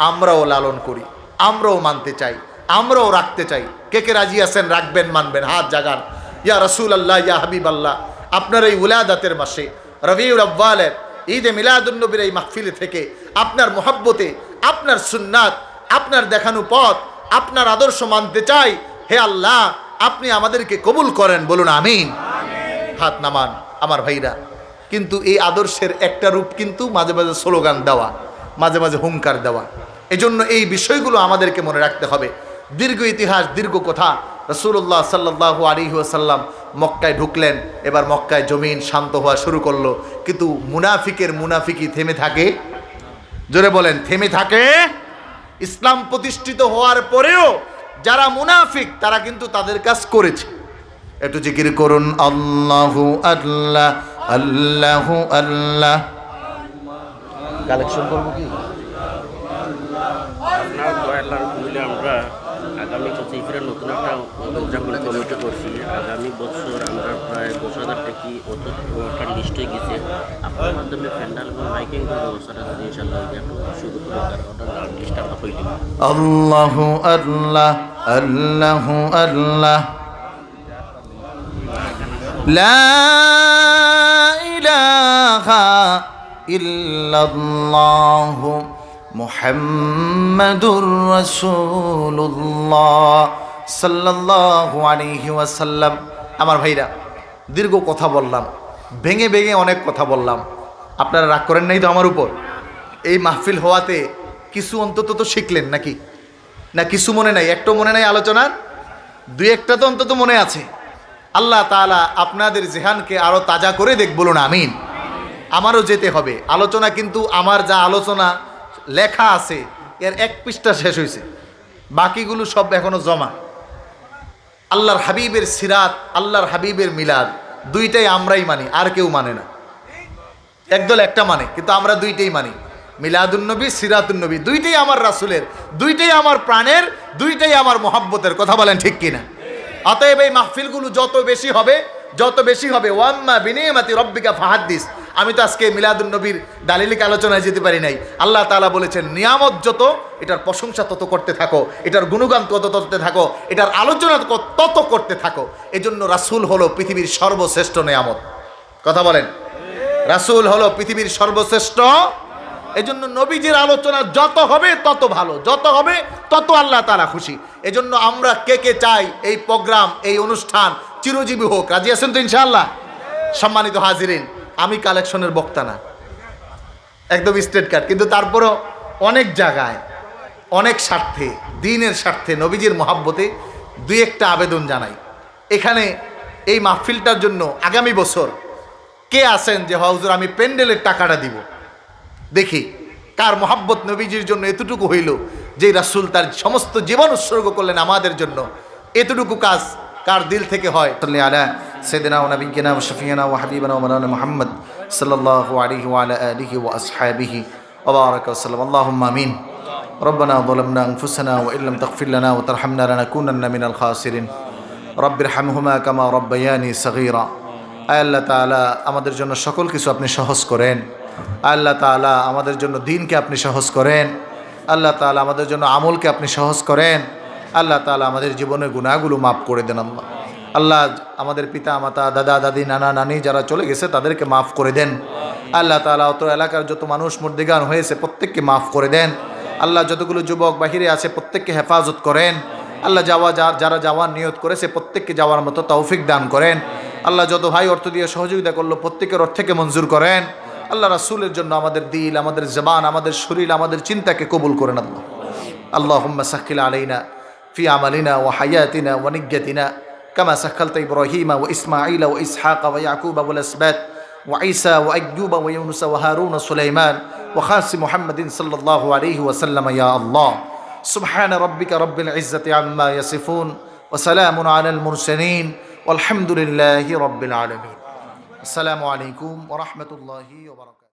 আমরাও লালন করি, আমরাও মানতে চাই, আমরাও রাখতে চাই। কে কে রাজি আছেন? রাখবেন, মানবেন, হাত জাগান। ইয়া রাসূল আল্লাহ, ইয়া হাবিব আল্লাহ, আপনার এই উলাদাতের মাসে রবিউল আউয়ালের ঈদে মিলাদুন্নবীর এই মাহফিলে থেকে আপনার মোহাব্বতে, আপনার সুন্নাত, আপনার দেখানো পথ, আপনার আদর্শ মানতে চাই। হে আল্লাহ, আপনি আমাদেরকে কবুল করেন, বলুন আমিন। হাত নামান আমার ভাইরা। কিন্তু এই আদর্শের একটা রূপ কিন্তু মাঝে মাঝে স্লোগান দেওয়া, মাঝে মাঝে হুঙ্কার দেওয়া। এজন্য এই বিষয়গুলো আমাদেরকে মনে রাখতে হবে। দীর্ঘ ইতিহাস, দীর্ঘ কথা। রাসূলুল্লাহ সাল্লাল্লাহু আলাইহি ওয়াসাল্লাম মক্কায় ঢুকলেন, এবার মক্কায় জমিন শান্ত হওয়া শুরু করলো। কিন্তু মুনাফিকের মুনাফিকি থেমে থাকে? জোরে বলেন, থেমে থাকে? ইসলাম প্রতিষ্ঠিত হওয়ার পরেও যারা মুনাফিক তারা কিন্তু তাদের কাজ করেছে। একটু জিকির করুন, আল্লাহু আল্লাহ, আল্লাহু আল্লাহ। কালেকশন করবো কি? আপনার দয়াল্লার কইলে আমরা আগামী বছর ইফতারের নতুন একটা উদযাপন কমিটি করছি। আগামী বছর আমরা প্রায় 10,000 টাকি ওটার লিস্ট হয়ে গেছে। আপনার মাধ্যমে প্যান্ডাল এবং মাইকিং করে ব্যবস্থাটা যদি ইনশাআল্লাহ একটু শুরু করে তার ওটার লিস্ট আমরা হয়ে দিব। আল্লাহু আল্লাহ, আল্লাহু আল্লাহ, লা ইলাহা ইল্লাল্লাহু মুহাম্মাদুর রাসূলুল্লাহ সাল্লাল্লাহু আলাইহি ওয়াসাল্লাম। আমার ভাইরা, দীর্ঘ কথা বললাম, ভেঙে ভেঙে অনেক কথা বললাম। আপনারা রাগ করেন নাই তো আমার উপর? এই মাহফিল হওয়াতে কিছু অন্তত তো শিখলেন নাকি? না কিছু মনে নাই? একটু মনে নাই আলোচনার? দুই একটা তো অন্তত মনে আছে। আল্লাহ তাআলা আপনাদের জেহানকে আরো তাজা করে দেখ, বলুন আমিন। আমারও যেতে হবে আলোচনা, কিন্তু আমার যা আলোচনা লেখা আছে এর 1 পৃষ্ঠা শেষ হয়েছে, বাকিগুলো সব এখনো জমা। আল্লাহর হাবিবের সিরাত, আল্লাহর হাবিবের মিলাদ, দুইটাই আমরাই মানি, আর কেউ মানে না। একদল একটা মানে, কিন্তু আমরা দুইটাই মানি। মিলাদুন্নবী, সিরাতুন্নবী, দুইটাই আমার রাসূলের, দুইটাই আমার প্রাণের, দুইটাই আমার মহব্বতের। কথা বলেন ঠিক কিনা? অতএব এই মাহফিলগুলো যত বেশি হবে, যত বেশি হবে, ওয়াম্মা বিনিয়ামাতি রব্বিকা ফাহাদ্দিস। আমি তো আজকে মিলাদুন্নবীর দালিলিক আলোচনায় যেতে পারি নাই। আল্লাহ তাআলা বলেছেন নিয়ামত যত, এটার প্রশংসা তত করতে থাকো, এটার গুণগান তত করতে থাকো, এটার আলোচনা তত করতে থাকো। এজন্য রাসূল হলো পৃথিবীর সর্বশ্রেষ্ঠ নিয়ামত। কথা বলেন, রাসূল হলো পৃথিবীর সর্বশ্রেষ্ঠ। এজন্য নবীজির আলোচনা যত হবে তত ভালো, যত হবে তত আল্লাহ তাআলা খুশি। এজন্য আমরা কে কে চাই এই প্রোগ্রাম, এই অনুষ্ঠান চিরজীবী হোক? রাজি আছেন তো ইনশাআল্লাহ? সম্মানিত হাজিরিন, আমি কালেকশনের বক্তা না, একদম স্ট্রেট কাট, কিন্তু তারপরও অনেক জায়গায়, অনেক স্বার্থে, দ্বীনের স্বার্থে, নবীজির মহাব্বতে দুই একটা আবেদন জানাই। এখানে এই মাহফিলটার জন্য আগামী বছর কে আছেন যে হুজুর আমি প্যান্ডেলের টাকাটা দিব? দেখি কার মহাব্বত নবীজির জন্য এতটুকু হইল যে রাসূল তার সমস্ত জীবন উৎসর্গ করলেন আমাদের জন্য। এতটুকু কাজ কার দিল থেকে হয়? সাল্লি আলা সাইয়্যিদিনা ওয়া নাবিয়্যিনা ওয়া শাফিয়িনা ওয়া হাবিবিনা ওয়া মাওলানা মুহাম্মদ সাল্লাল্লাহু আলাইহি ওয়া আলা আলিহি ওয়া আসহাবিহি ওয়া বারাকা ওয়া সাল্লাম। আল্লাহুম্মা আমিন। রব্বানা যালামনা আনফুসানা ওয়া ইল্লাম তাগফির লানা ওয়া তারহামনা লানাকুনান্না মিনাল খাসিরিন। রব্বিরহামহুমা কামা রাব্বায়ানি সাগীরা। আয় আল্লাহ তাআলা, আমাদের জন্য সকল কিছু আপনি সহজ করেন। আল্লাহ তাআলা, আমাদের জন্য দ্বীনকে আপনি সহজ করেন। আল্লাহ তাআলা, আমাদের জন্য আমলকে আপনি সহজ করেন। আল্লাহ তাআলা, আমাদের জীবনের গুনাহগুলো মাফ করে দেন। আল্লাহ আল্লাহ, আমাদের পিতা মাতা, দাদা দাদি, নানা নানি যারা চলে গেছে তাদেরকে মাফ করে দেন। আল্লাহ তাআলা, অত এলাকার যত মানুষ মুর্দিগান হয়েছে প্রত্যেককে মাফ করে দেন। আল্লাহ, যতগুলো যুবক বাহিরে আছে প্রত্যেককে হেফাজত করেন। আল্লাহ, যারা যাওয়ার নিয়ত করেছে প্রত্যেককে যাওয়ার মতো তৌফিক দান করেন। আল্লাহ, যত ভাই অর্থ দিয়ে সহযোগিতা করলো প্রত্যেকের অর্থকে মঞ্জুর করেন। আল্লাহ, রাসূলের জন্য আমাদের দিল, আমাদের জবান, আমাদের শরীর, আমাদের চিন্তাকে কবুল করেন। আল্লাহ আল্লাহুম্মা সাক্কিল আলাইনা ফি আমালিনা ওয়া হায়াতিনা ওয়া নিয়্যাতিনা কামা সাক্কালতা ইব্রাহিমা ওয়া ইসমাঈলা ওয়া ইসহাকা ওয়া ইয়াকুবা ওয়াল আসবাত ওয়া ঈসা ওয়া আইয়ুবা ওয়া ইউনুসা ওয়া হারুন ওয়া সুলাইমান ওয়া খাসি মুহাম্মাদিন সাল্লাল্লাহু আলাইহি ওয়া সাল্লাম। ইয়া আল্লাহ, সুবহানা রাব্বিকা রাব্বিল ইজ্জাতি আম্মা ইয়াসিফুন ওয়া সালামুন আলাল মুরসালিন আলহামদুলিল্লাহি রাব্বিল আলামিন। আসসালামু আলাইকুম ওয়া রাহমাতুল্লাহি ওয়া বারাকাতুহু।